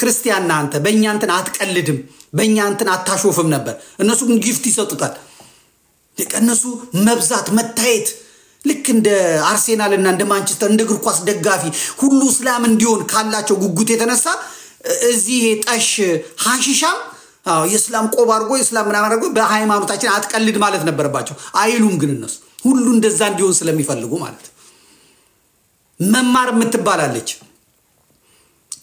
ክርስቲያንና አንተ በእኛ እንትን አትቀልድም፣ በእኛ እንትን አታሾፍም ነበር። እነሱ ግን ጊፍት ይሰጡታል። እነሱ መብዛት መታየት ልክ እንደ አርሴናል እና እንደ ማንቸስተር እንደ እግር ኳስ ደጋፊ ሁሉ እስላም እንዲሆን ካላቸው ጉጉት የተነሳ እዚህ ጠሽ ሐሺሻም የእስላም ቆብ አድርጎ የእስላም ምናምን አድርጎ በሃይማኖታችን አትቀልድ ማለት ነበረባቸው። አይሉም ግን እነሱ ሁሉ እንደዛ እንዲሆን ስለሚፈልጉ ማለት መማር የምትባላለች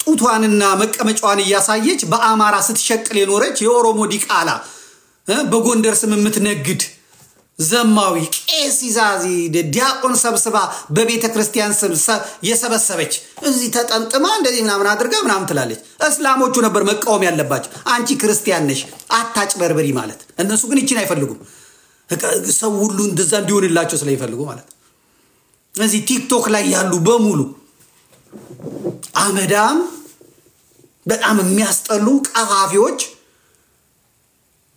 ጡቷንና መቀመጫዋን እያሳየች በአማራ ስትሸቅል የኖረች የኦሮሞ ዲቃላ በጎንደር ስም የምትነግድ ዘማዊ ቄስ ይዛዚ ዲያቆን ሰብስባ በቤተ ክርስቲያን ስም የሰበሰበች እዚህ ተጠምጥማ እንደዚህ ምናምን አድርጋ ምናምን ትላለች። እስላሞቹ ነበር መቃወም ያለባቸው። አንቺ ክርስቲያን ነሽ አታጭበርብሪ ማለት። እነሱ ግን ይችን አይፈልጉም። ሰው ሁሉ እንደዛ እንዲሆንላቸው ስለሚፈልጉ ማለት። እዚህ ቲክቶክ ላይ ያሉ በሙሉ አመዳም በጣም የሚያስጠሉ ቀፋፊዎች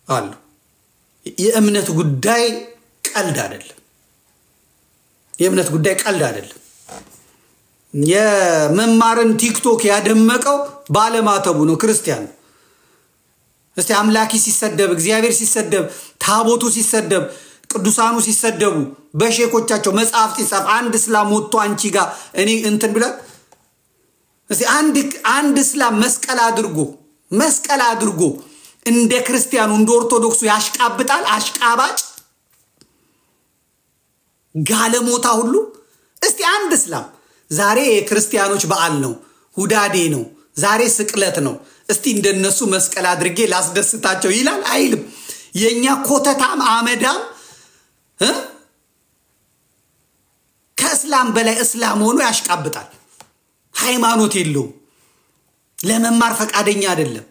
አሉ። የእምነት ጉዳይ ቀልድ አይደለም። የመማርን ቲክቶክ ያደመቀው ባለማተቡ ነው ክርስቲያን እስቲ አምላኪ ሲሰደብ እግዚአብሔር ሲሰደብ ታቦቱ ሲሰደብ ቅዱሳኑ ሲሰደቡ በሼኮቻቸው መጽሐፍ ሲጻፍ አንድ እስላም ወጥቶ አንቺ ጋር እኔ እንትን ብለ እስቲ አንድ እስላም መስቀል አድርጎ እንደ ክርስቲያኑ እንደ ኦርቶዶክሱ ያሽቃብጣል አሽቃባጭ ጋለሞታ ሁሉ እስቲ አንድ እስላም ዛሬ የክርስቲያኖች በዓል ነው ሁዳዴ ነው ዛሬ ስቅለት ነው እስቲ እንደነሱ መስቀል አድርጌ ላስደስታቸው ይላል አይልም የኛ ኮተታም አመዳም ከእስላም በላይ እስላም ሆኖ ያሽቃብጣል ሃይማኖት የለውም ለመማር ፈቃደኛ አይደለም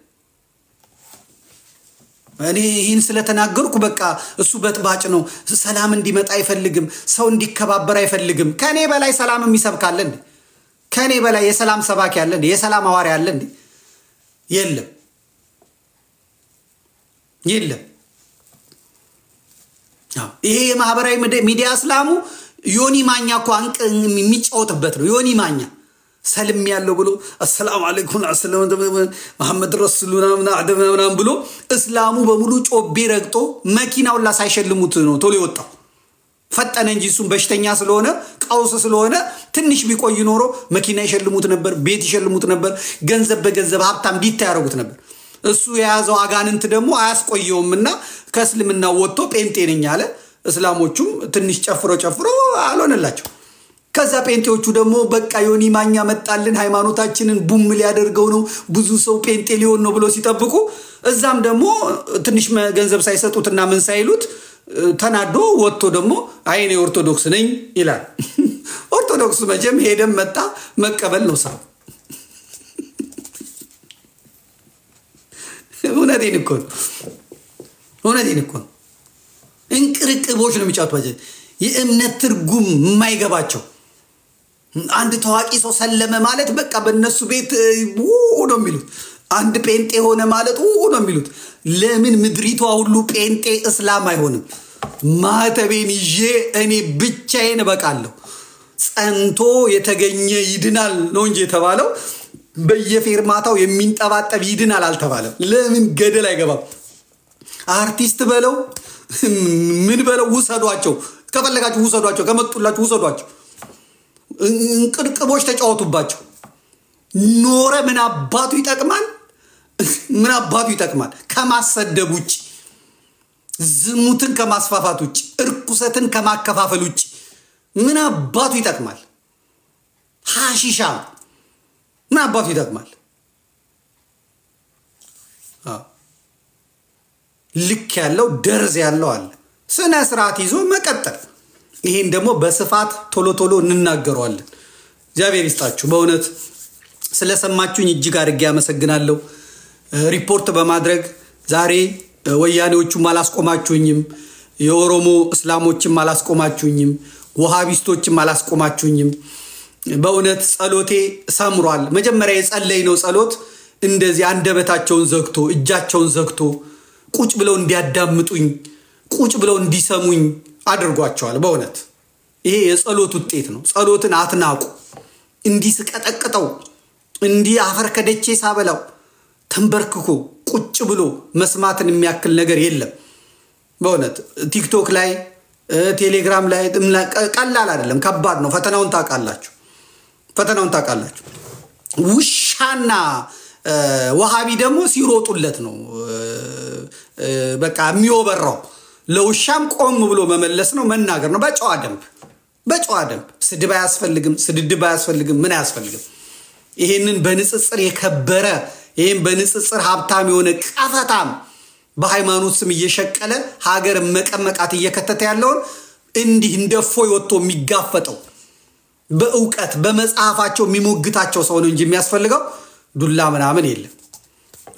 እኔ ይህን ስለተናገርኩ በቃ እሱ በጥባጭ ነው ሰላም እንዲመጣ አይፈልግም ሰው እንዲከባበር አይፈልግም ከኔ በላይ ሰላም የሚሰብካለ እንዴ ከኔ በላይ የሰላም ሰባኪ ያለ እንዴ የሰላም ሐዋርያ ያለ እንዴ የለም ይሄ የማህበራዊ ሚዲያ እስላሙ ዮኒ ማኛ እኮ የሚጫወትበት ነው ዮኒ ማኛ ሰልም ያለው ብሎ አሰላሙ አለይኩም አሰላሙ መሐመድ ረሱሉና አደምና ብሎ እስላሙ በሙሉ ጮቤ ረግጦ መኪናው ላ ሳይሸልሙት ነው ቶሎ ይወጣው ፈጠነ እንጂ እሱም በሽተኛ ስለሆነ ቀውስ ስለሆነ ትንሽ ቢቆይ ኖሮ መኪና ይሸልሙት ነበር ቤት ይሸልሙት ነበር ገንዘብ በገንዘብ ሀብታም ዲታ ያረጉት ነበር እሱ የያዘው አጋንንት ደግሞ አያስቆየውምና ከእስልምና ወጥቶ ጴንጤ ነኝ አለ እስላሞቹም ትንሽ ጨፍሮ አልሆነላቸው ከዛ ጴንጤዎቹ ደግሞ በቃ ዮኒ ማኛ መጣልን ሃይማኖታችንን ቡም ሊያደርገው ነው ብዙ ሰው ጴንጤ ሊሆን ነው ብሎ ሲጠብቁ እዛም ደግሞ ትንሽ ገንዘብ ሳይሰጡትና ምን ሳይሉት ተናዶ ወጥቶ ደግሞ አይኔ ኦርቶዶክስ ነኝ ይላል ኦርቶዶክስ መጀም ሄደም መጣ መቀበል ነው ሰው እውነቴን እኮ እንቅርቅቦች ነው የሚጫወቱት የእምነት ትርጉም የማይገባቸው አንድ ታዋቂ ሰው ሰለመ ማለት በቃ በእነሱ ቤት ነው የሚሉት አንድ ጴንጤ ሆነ ማለት ነው የሚሉት ለምን ምድሪቷ ሁሉ ጴንጤ እስላም አይሆንም ማተቤን ይዤ እኔ ብቻዬን በቃለሁ ጸንቶ የተገኘ ይድናል ነው እንጂ የተባለው በየፌርማታው የሚንጠባጠብ ይድናል አልተባለም ለምን ገደል አይገባም አርቲስት በለው ምን በለው ውሰዷቸው ከፈለጋችሁ ውሰዷቸው ከመጡላችሁ ውሰዷቸው እንቅርቅቦች ተጫወቱባቸው ኖረ ምን አባቱ ይጠቅማል ከማሰደብ ውጭ ዝሙትን ከማስፋፋት ውጭ እርኩሰትን ከማከፋፈል ውጭ ምን አባቱ ይጠቅማል ሐሺሻ ምን አባቱ ይጠቅማል ልክ ያለው ደርዝ ያለው አለ ስነ ስርዓት ይዞ መቀጠል ይሄን ደግሞ በስፋት ቶሎ እንናገራለን እግዚአብሔር ይስጣችሁ በእውነት ስለሰማችሁኝ እጅግ አድርጌ አመሰግናለሁ ሪፖርት በማድረግ ዛሬ ወያኔዎቹም አላስቆማችሁኝም የኦሮሞ እስላሞችም አላስቆማችሁኝም ወሃቢስቶችም አላስቆማችሁኝም በእውነት ጸሎቴ ሰምሯል መጀመሪያ የጸለይነው ጸሎት እንደዚህ አንደበታቸውን ዘግቶ እጃቸውን ዘግቶ ቁጭ ብለው እንዲያዳምጡኝ ቁጭ ብለው እንዲሰሙኝ አድርጓቸዋል በእውነት ይሄ የጸሎት ውጤት ነው ጸሎትን አትናቁ እንዲስቀጠቅጠው እንዲ አፈር ከደቼ ሳበላው ተንበርክኮ ቁጭ ብሎ መስማትን የሚያክል ነገር የለም በእውነት ቲክቶክ ላይ ቴሌግራም ላይ ቀላል አይደለም ከባድ ነው ፈተናውን ታውቃላችሁ ውሻና ወሃቢ ደግሞ ሲሮጡለት ነው በቃ የሚወበራው ለውሻም ቆም ብሎ መመለስ ነው መናገር ነው በጨዋ ደንብ ስድብ አያስፈልግም ምን አያስፈልግም ይሄንን በንጽጽር የከበረ ይሄን በንጽጽር ሀብታም የሆነ ቀፈታም በሃይማኖት ስም እየሸቀለ ሀገር መቀመቃት እየከተተ ያለውን እንዲህ እንደፎይ ወጥቶ የሚጋፈጠው በእውቀት በመጽሐፋቸው የሚሞግታቸው ሰው ነው እንጂ የሚያስፈልገው ዱላ ምናምን የለም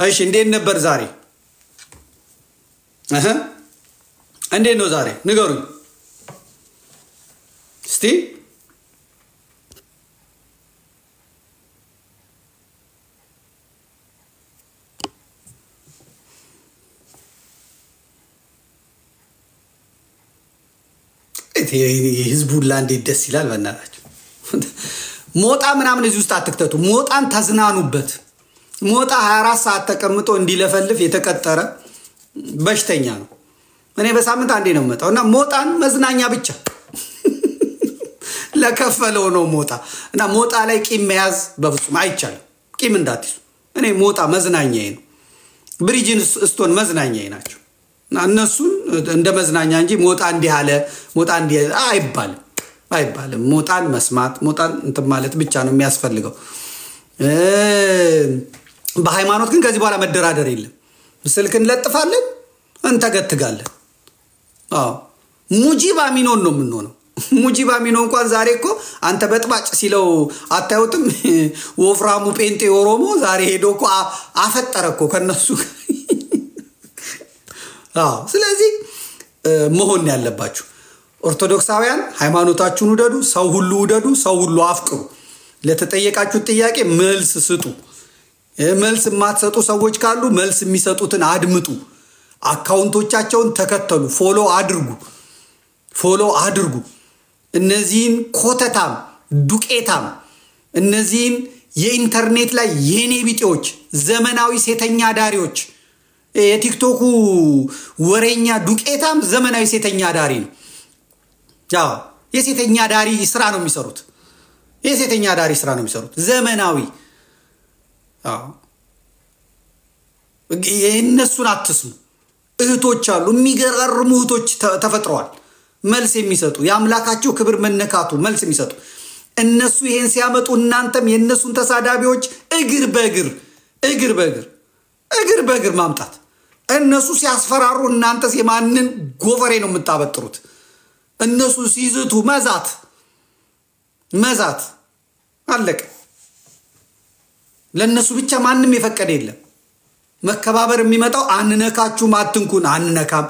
እሺ እንዴት ነበር ዛሬ እንዴት ነው ዛሬ ንገሩኝ እስቲ ህዝቡላ እንዴት ደስ ይላል በእናታችሁ ሞጣ ምናምን እዚህ ውስጥ አትክተቱ ሞጣን ተዝናኑበት ሞጣ 24 ሰዓት ተቀምጦ እንዲለፈልፍ የተቀጠረ በሽተኛ ነው እኔ በሳምንት አንዴ ነው መጣውና ሞጣን መዝናኛ ብቻ ለከፈለው ነው ሞጣ እና ሞጣ ላይ ቂም መያዝ በፍጹም አይቻልም ቂም እንዳትይዙ እኔ ሞጣ መዝናኛዬ ነው ብሪጅን ስቶን መዝናኛዬ ናቸው እና እነሱ እንደ መዝናኛ እንጂ ሞጣ እንዲህ አለ ሞጣ እንዲህ አይባልም ሞጣን መስማት ሞጣን እንት ማለት ብቻ ነው የሚያስፈልገው በሃይማኖት ግን ከዚህ በኋላ መደራደር የለም ስልክን ለጥፋለን እንተገትጋለን ሙጂብ አሚኖን ነው የምንሆነው ሙጂብ አሚኖ እንኳን ዛሬ እኮ አንተ በጥባጭ ሲለው አታዩትም ወፍራሙ ጴንጤ ኦሮሞ ዛሬ ሄዶ እኮ አፈጠረ እኮ ከነሱ ስለዚህ መሆን ያለባችሁ ኦርቶዶክሳውያን ሃይማኖታችሁን ውደዱ ሰው ሁሉ ውደዱ ሰው ሁሉ አፍቅሩ ለተጠየቃችሁ ጥያቄ መልስ ስጡ መልስ ማትሰጡ ሰዎች ካሉ መልስ የሚሰጡትን አድምጡ አካውንቶቻቸውን ተከተሉ ፎሎ አድርጉ እነዚህን ኮተታም ዱቄታም እነዚህን የኢንተርኔት ላይ የኔ ቢጤዎች ዘመናዊ ሴተኛ ዳሪዎች የቲክቶኩ ወሬኛ ዱቄታም ዘመናዊ ሴተኛ ዳሪ ነው የሴተኛ ዳሪ ስራ ነው የሚሰሩት ዘመናዊ የነሱን አትስሙ እህቶች አሉ የሚገራርሙ እህቶች ተፈጥረዋል መልስ የሚሰጡ ያምላካቸው ክብር መነካቱ መልስ የሚሰጡ እነሱ ይሄን ሲያመጡ እናንተም የነሱን ተሳዳቢዎች እግር በእግር ማምጣት እነሱ ሲያስፈራሩ እናንተስ የማንን ጎፈሬ ነው የምታበጥሩት እነሱ ሲይዙቱ መዛት አለቀ ለነሱ ብቻ ማንንም የፈቀደ የለም መከባበር የሚመጣው አንነካችሁም አትንኩን አንነካም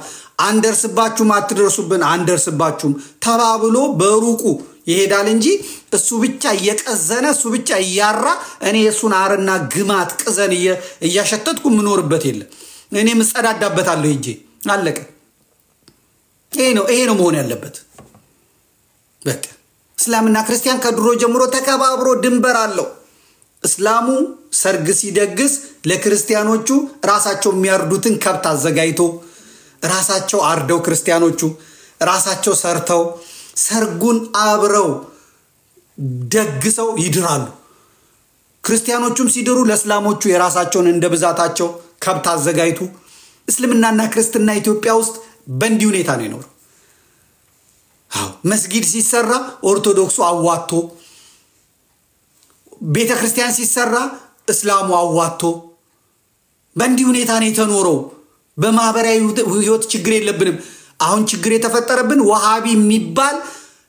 አንደርስባችሁም አትደርሱብን አንደርስባችሁም ተባብሎ በሩቁ ይሄዳል እንጂ እሱ ብቻ እየቀዘነ እሱ ብቻ እያራ እኔ እሱን አርና ግማት ቅዘን እያሸተትኩ ምኖርበት የለም እኔ መጸዳዳበታለሁ እንጂ አለቀ ይሄ ነው መሆን ያለበት በቃ እስላምና ክርስቲያን ከድሮ ጀምሮ ተከባብሮ ድንበር አለው እስላሙ ሰርግ ሲደግስ ለክርስቲያኖቹ ራሳቸው የሚያርዱትን ከብት አዘጋጅቶ ራሳቸው አርደው ክርስቲያኖቹ ራሳቸው ሰርተው ሰርጉን አብረው ደግሰው ይድራሉ ክርስቲያኖቹም ሲድሩ ለእስላሞቹ የራሳቸውን እንደ ብዛታቸው ከብት አዘጋጅቱ እስልምናና ክርስትና ኢትዮጵያ ውስጥ በእንዲህ ሁኔታ ነው የኖረው መስጊድ ሲሰራ ኦርቶዶክሱ አዋቶ ቤተ ክርስቲያን ሲሰራ እስላሙ አዋቶ በእንዲህ ሁኔታ ነው የተኖረው በማህበራዊ ህይወት ችግር የለብንም አሁን ችግር የተፈጠረብን ወሃቢ የሚባል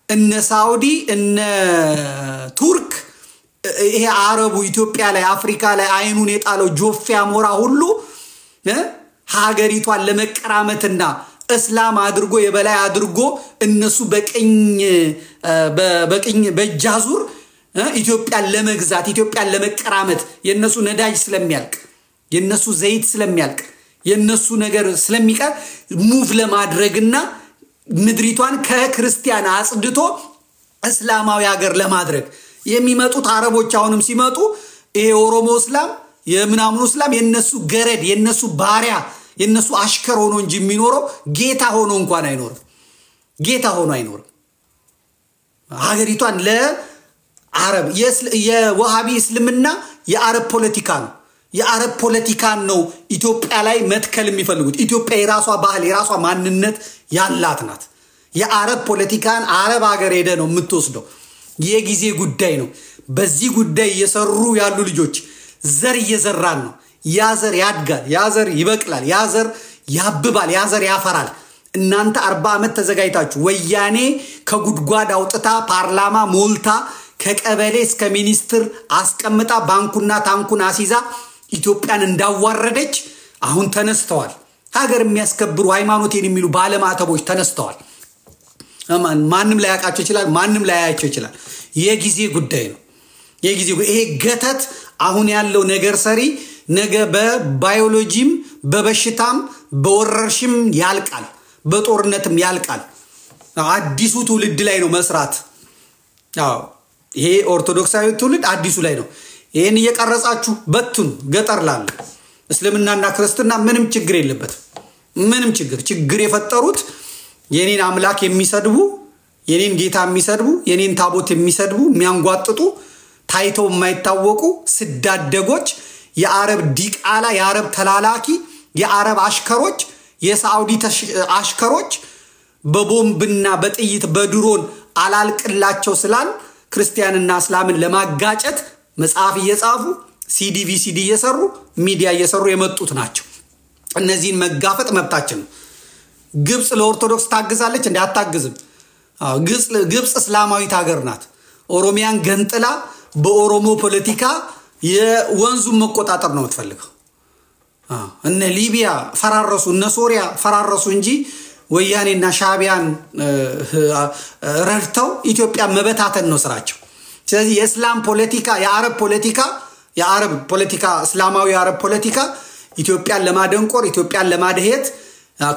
እነ ሳውዲ እነ ቱርክ ይሄ አረቡ ኢትዮጵያ ላይ አፍሪካ ላይ አይኑን የጣለው ጆፌ አሞራ ሁሉ ሀገሪቷን ለመቀራመትና እስላም አድርጎ የበላይ አድርጎ እነሱ በቀኝ በጃዙር ኢትዮጵያን ለመግዛት ኢትዮጵያን ለመቀራመት የነሱ ነዳጅ ስለሚያልቅ የነሱ ዘይት ስለሚያልቅ የነሱ ነገር ስለሚቀር ሙቭ ለማድረግና ምድሪቷን ከክርስቲያን አጽድቶ እስላማዊ ሀገር ለማድረግ የሚመጡት አረቦች አሁንም ሲመጡ ይሄ ኦሮሞ እስላም የምናምኑ እስላም የነሱ ገረድ የነሱ ባሪያ የነሱ አሽከር ሆኖ እንጂ የሚኖረው ጌታ ሆኖ እንኳን አይኖርም ሀገሪቷን ለአረብ የወሃቢ እስልምና የአረብ ፖለቲካ ነው የአረብ ፖለቲካን ነው ኢትዮጵያ ላይ መትከል የሚፈልጉት ኢትዮጵያ የራሷ ባህል የራሷ ማንነት ያላት ናት የአረብ ፖለቲካን አረብ ሀገር ሄደ ነው የምትወስደው የጊዜ ጉዳይ ነው በዚህ ጉዳይ እየሰሩ ያሉ ልጆች ዘር እየዘራን ነው ያዘር ያድጋል ያዘር ይበቅላል ያዘር ያብባል ያዘር ያፈራል እናንተ 40 ዓመት ተዘጋይታችሁ ወያኔ ከጉድጓድ አውጥታ ፓርላማ ሞልታ ከቀበሌ እስከ ሚኒስትር አስቀምጣ ባንኩና ታንኩን አሲዛ ኢትዮጵያን እንዳዋረደች አሁን ተነስተዋል ሀገር የሚያስከብሩ ሃይማኖቴን የሚሉ ባለማተቦች ተነስተዋል ማንንም ላይ ያቃቸው ይችላል ማንንም ላይ ያያቸው ይችላል የጊዜ ጉዳይ ነው ይሄ ገተት አሁን ያለው ነገር ሰሪ ነገ በባዮሎጂም በበሽታም በወረርሽም ያልቃል በጦርነትም ያልቃል አዲሱ ትውልድ ላይ ነው መስራት ይሄ ኦርቶዶክሳዊ ትውልድ አዲሱ ላይ ነው። ይሄን እየቀረጻችሁ በቱን ገጠር ላለ እስልምናና ክርስትና ምንም ችግር የለበትም። ምንም ችግር የፈጠሩት የኔን አምላክ የሚሰድቡ የኔን ጌታ የሚሰድቡ የኔን ታቦት የሚሰድቡ የሚያንጓጥጡ ታይተው የማይታወቁ ስዳደጎች የአረብ ዲቃላ የአረብ ተላላኪ የአረብ አሽከሮች የሳውዲ አሽከሮች በቦምብና በጥይት በድሮን አላልቅላቸው ስላል ክርስቲያንና እስላምን ለማጋጨት መጽሐፍ እየጻፉ ሲዲ እየሰሩ ሚዲያ እየሰሩ የመጡት ናቸው። እነዚህን መጋፈጥ መብታችን ነው። ግብጽ ለኦርቶዶክስ ታግዛለች እንዴ? አታግዝም። ግብጽ እስላማዊት ሀገር ናት። ኦሮሚያን ገንጥላ በኦሮሞ ፖለቲካ የወንዙን መቆጣጠር ነው የምትፈልገው። እነ ሊቢያ ፈራረሱ፣ እነ ሶሪያ ፈራረሱ እንጂ ወያኔና ሻቢያን ረድተው ኢትዮጵያ መበታተን ነው ስራቸው። ስለዚህ የእስላም ፖለቲካ የአረብ ፖለቲካ እስላማዊ የአረብ ፖለቲካ ኢትዮጵያን ለማደንቆር ኢትዮጵያን ለማድሄት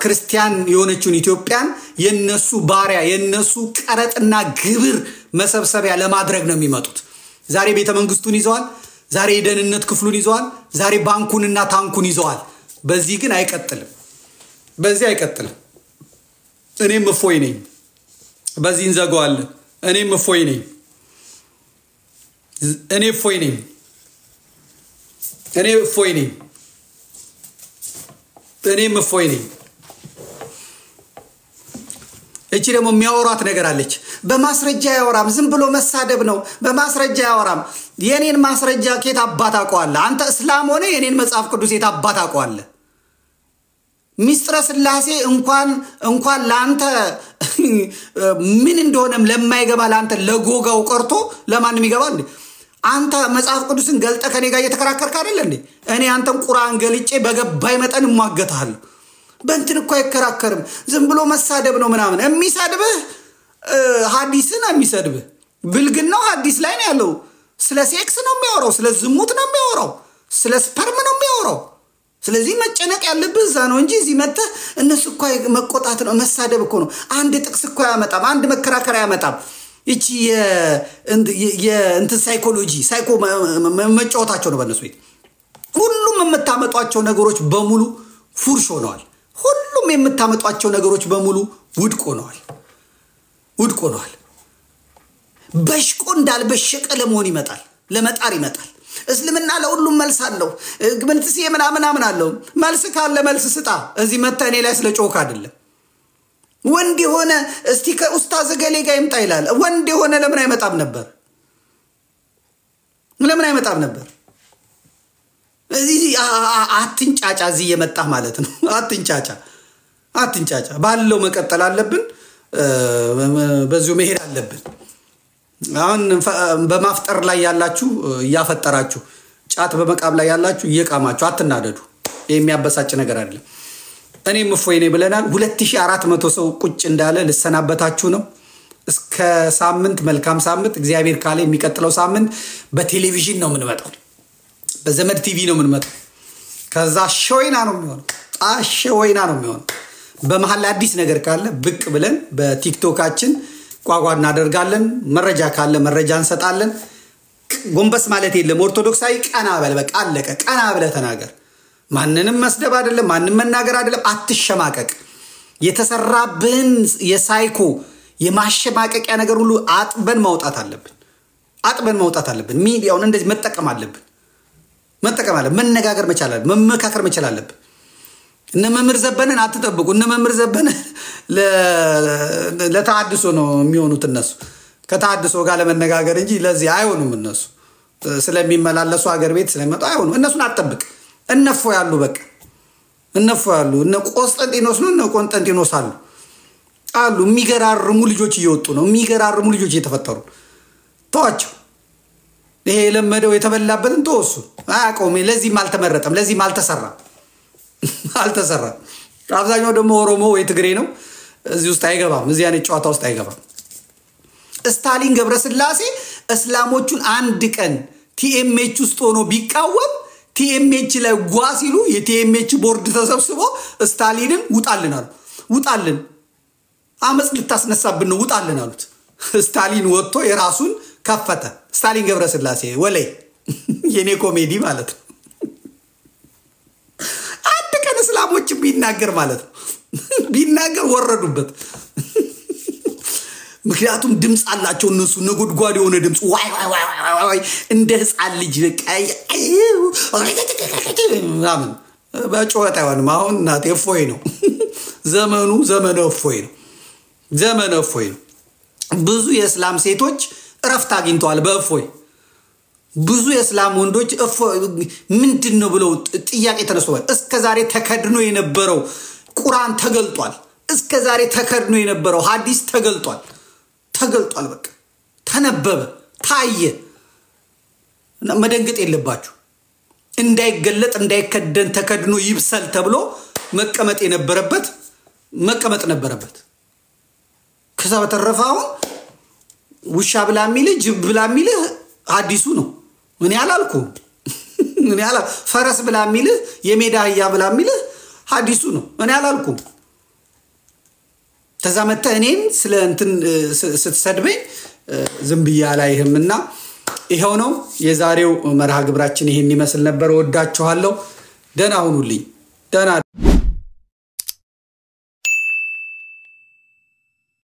ክርስቲያን የሆነችውን ኢትዮጵያን የነሱ ባሪያ የነሱ ቀረጥና ግብር መሰብሰቢያ ለማድረግ ነው የሚመጡት። ዛሬ ቤተ መንግስቱን ይዘዋል። ዛሬ የደህንነት ክፍሉን ይዘዋል። ዛሬ ባንኩንና ታንኩን ይዘዋል። በዚህ ግን አይቀጥልም። እኔም እፎይ ነኝ። በዚህ እንዘጋዋለን። እኔም እፎይ ነኝ። እቺ ደግሞ የሚያወሯት ነገር አለች። በማስረጃ ያወራም፣ ዝም ብሎ መሳደብ ነው። በማስረጃ ያወራም። የኔን ማስረጃ ከየት አባት አውቀዋለህ? አንተ እስላም ሆነ የኔን መጽሐፍ ቅዱስ የት አባት አውቀዋለህ? ሚስጥረ ስላሴ እንኳን ላንተ ምን እንደሆነም ለማይገባ ላንተ ለጎጋው ቀርቶ ለማንም ይገባል እንዴ? አንተ መጽሐፍ ቅዱስን ገልጠ ከኔ ጋር እየተከራከርክ አይደል እንዴ? እኔ አንተን ቁርአን ገልጬ በገባይ መጠን እሟገታለሁ። በእንትን እኮ አይከራከርም። ዝም ብሎ መሳደብ ነው ምናምን። የሚሰድብህ ሐዲስን የሚሰድብህ ብልግናው ሐዲስ ላይ ነው ያለው። ስለ ሴክስ ነው የሚያወራው፣ ስለ ዝሙት ነው የሚያወራው፣ ስለ ስፐርም ነው የሚያወራው። ስለዚህ መጨነቅ ያለብህ እዛ ነው እንጂ እዚህ መጥተህ እነሱ እኮ መቆጣት ነው መሳደብ እኮ ነው። አንድ ጥቅስ እኮ ያመጣም፣ አንድ መከራከሪያ ያመጣም። እቺ የእንትን ሳይኮ መጫወታቸው ነው በእነሱ ቤት። ሁሉም የምታመጧቸው ነገሮች በሙሉ ፉርሽ ሆነዋል። ሁሉም የምታመጧቸው ነገሮች በሙሉ ውድቅ ሆነዋል። በሽቆ እንዳልበሸቀ ለመሆን ይመጣል፣ ለመጣር ይመጣል። እስልምና ለሁሉም መልስ አለው። ግምንትስ ምናምን አለው። መልስ ካለ መልስ ስጣ። እዚህ መጣ እኔ ላይ ስለ ጮክ አይደለም። ወንድ የሆነ እስቲ ከኡስታዝ ገሌ ጋር ይምጣ ይላል። ወንድ የሆነ ለምን አይመጣም ነበር? እዚህ አትንጫጫ። እዚህ የመጣ ማለት ነው። አትንጫጫ። ባለው መቀጠል አለብን። በዚሁ መሄድ አለብን። አሁን በማፍጠር ላይ ያላችሁ እያፈጠራችሁ፣ ጫት በመቃም ላይ ያላችሁ እየቃማችሁ አትናደዱ። የሚያበሳጭ ነገር አይደለም። እኔም እፎይ ነኝ ብለናል። 2400 ሰው ቁጭ እንዳለ ልሰናበታችሁ ነው። እስከ ሳምንት መልካም ሳምንት። እግዚአብሔር ካለ የሚቀጥለው ሳምንት በቴሌቪዥን ነው የምንመጣው። በዘመድ ቲቪ ነው የምንመጣው። ከዛ ሾይና ነው የሚሆነው። በመሃል አዲስ ነገር ካለ ብቅ ብለን በቲክቶካችን ቋቋ እናደርጋለን። መረጃ ካለ መረጃ እንሰጣለን። ጎንበስ ማለት የለም። ኦርቶዶክሳዊ ቀና በል፣ በቃ አለቀ። ቀና ብለህ ተናገር። ማንንም መስደብ አይደለም፣ ማንንም መናገር አይደለም። አትሸማቀቅ። የተሰራብን የሳይኮ የማሸማቀቂያ ነገር ሁሉ አጥበን ማውጣት አለብን። ሚዲያውን እንደዚህ መጠቀም አለብን። መነጋገር መቻል አለብን። መመካከር መቻል አለብን። እነ መምህር ዘበነን አትጠብቁ። እነ መምህር ዘበነ ለተሐድሶ ነው የሚሆኑት። እነሱ ከተሐድሶ ጋር ለመነጋገር እንጂ ለዚህ አይሆኑም። እነሱ ስለሚመላለሱ ሀገር ቤት ስለሚመጡ አይሆኑም። እነሱን አትጠብቅ። እነፎ ያሉ እነ ቆስጠንጢኖስ ነው፣ እነ ቆንጠንጢኖስ አሉ። የሚገራርሙ ልጆች እየወጡ ነው። የሚገራርሙ ልጆች እየተፈጠሩ ተዋቸው። ይሄ የለመደው የተበላበትን ተወሱ። አያውቀውም። ለዚህም አልተመረጠም፣ ለዚህም አልተሰራም። አብዛኛው ደግሞ ኦሮሞ ወይ ትግሬ ነው። እዚህ ውስጥ አይገባም። እዚህ አይነት ጨዋታ ውስጥ አይገባም። ስታሊን ገብረስላሴ እስላሞቹን አንድ ቀን ቲኤምኤች ውስጥ ሆኖ ቢቃወም ቲኤምኤች ላይ ጓ ሲሉ የቲኤምኤች ቦርድ ተሰብስቦ ስታሊንን ውጣልን፣ አመጽ ልታስነሳብን ነው ውጣልን አሉት። ስታሊን ወጥቶ የራሱን ከፈተ ስታሊን ገብረስላሴ ወለይ የኔ ኮሜዲ ማለት ነው አንድ ቀን እስላሞች ቢናገር ማለት ነው ቢናገር ወረዱበት ምክንያቱም ድምጽ አላቸው እነሱ ነጎድጓድ የሆነ ድምጽ ዋይ ዋይ ዋይ ዋይ እንደ ህፃን ልጅ በቃ አምን በጮታ አይሆንም አሁን እናቴ እፎይ ነው ዘመነ እፎይ ነው ዘመነ እፎይ ነው ብዙ የእስላም ሴቶች እረፍት አግኝተዋል በእፎይ ብዙ የእስላም ወንዶች ምንድነው ብለው ጥያቄ ተነስተዋል እስከ ዛሬ ተከድኖ የነበረው ቁርአን ተገልጧል እስከ ዛሬ ተከድኖ የነበረው ሐዲስ ተገልጧል በቃ ተነበበ ታየ መደንገጥ የለባችሁ እንዳይገለጥ እንዳይከደን ተከድኖ ይብሰል ተብሎ መቀመጥ ነበረበት ከዛ በተረፈው ውሻ ብላ ሚል ጅብ ብላ ሚል ሐዲሱ ነው ምን ያላልኩ ምን ያላ ፈረስ ብላ ሚል የሜዳ አህያ ብላ ሚል ሐዲሱ ነው ምን ያላልኩ ተዛመተ እኔን ስለ እንትን ስትሰድበኝ ዝምብያ ላይህምና ይሄው ነው የዛሬው መርሃ ግብራችን ይሄን ይመስል ነበር ወዳችኋለሁ ደህና ሁኑልኝ ደህና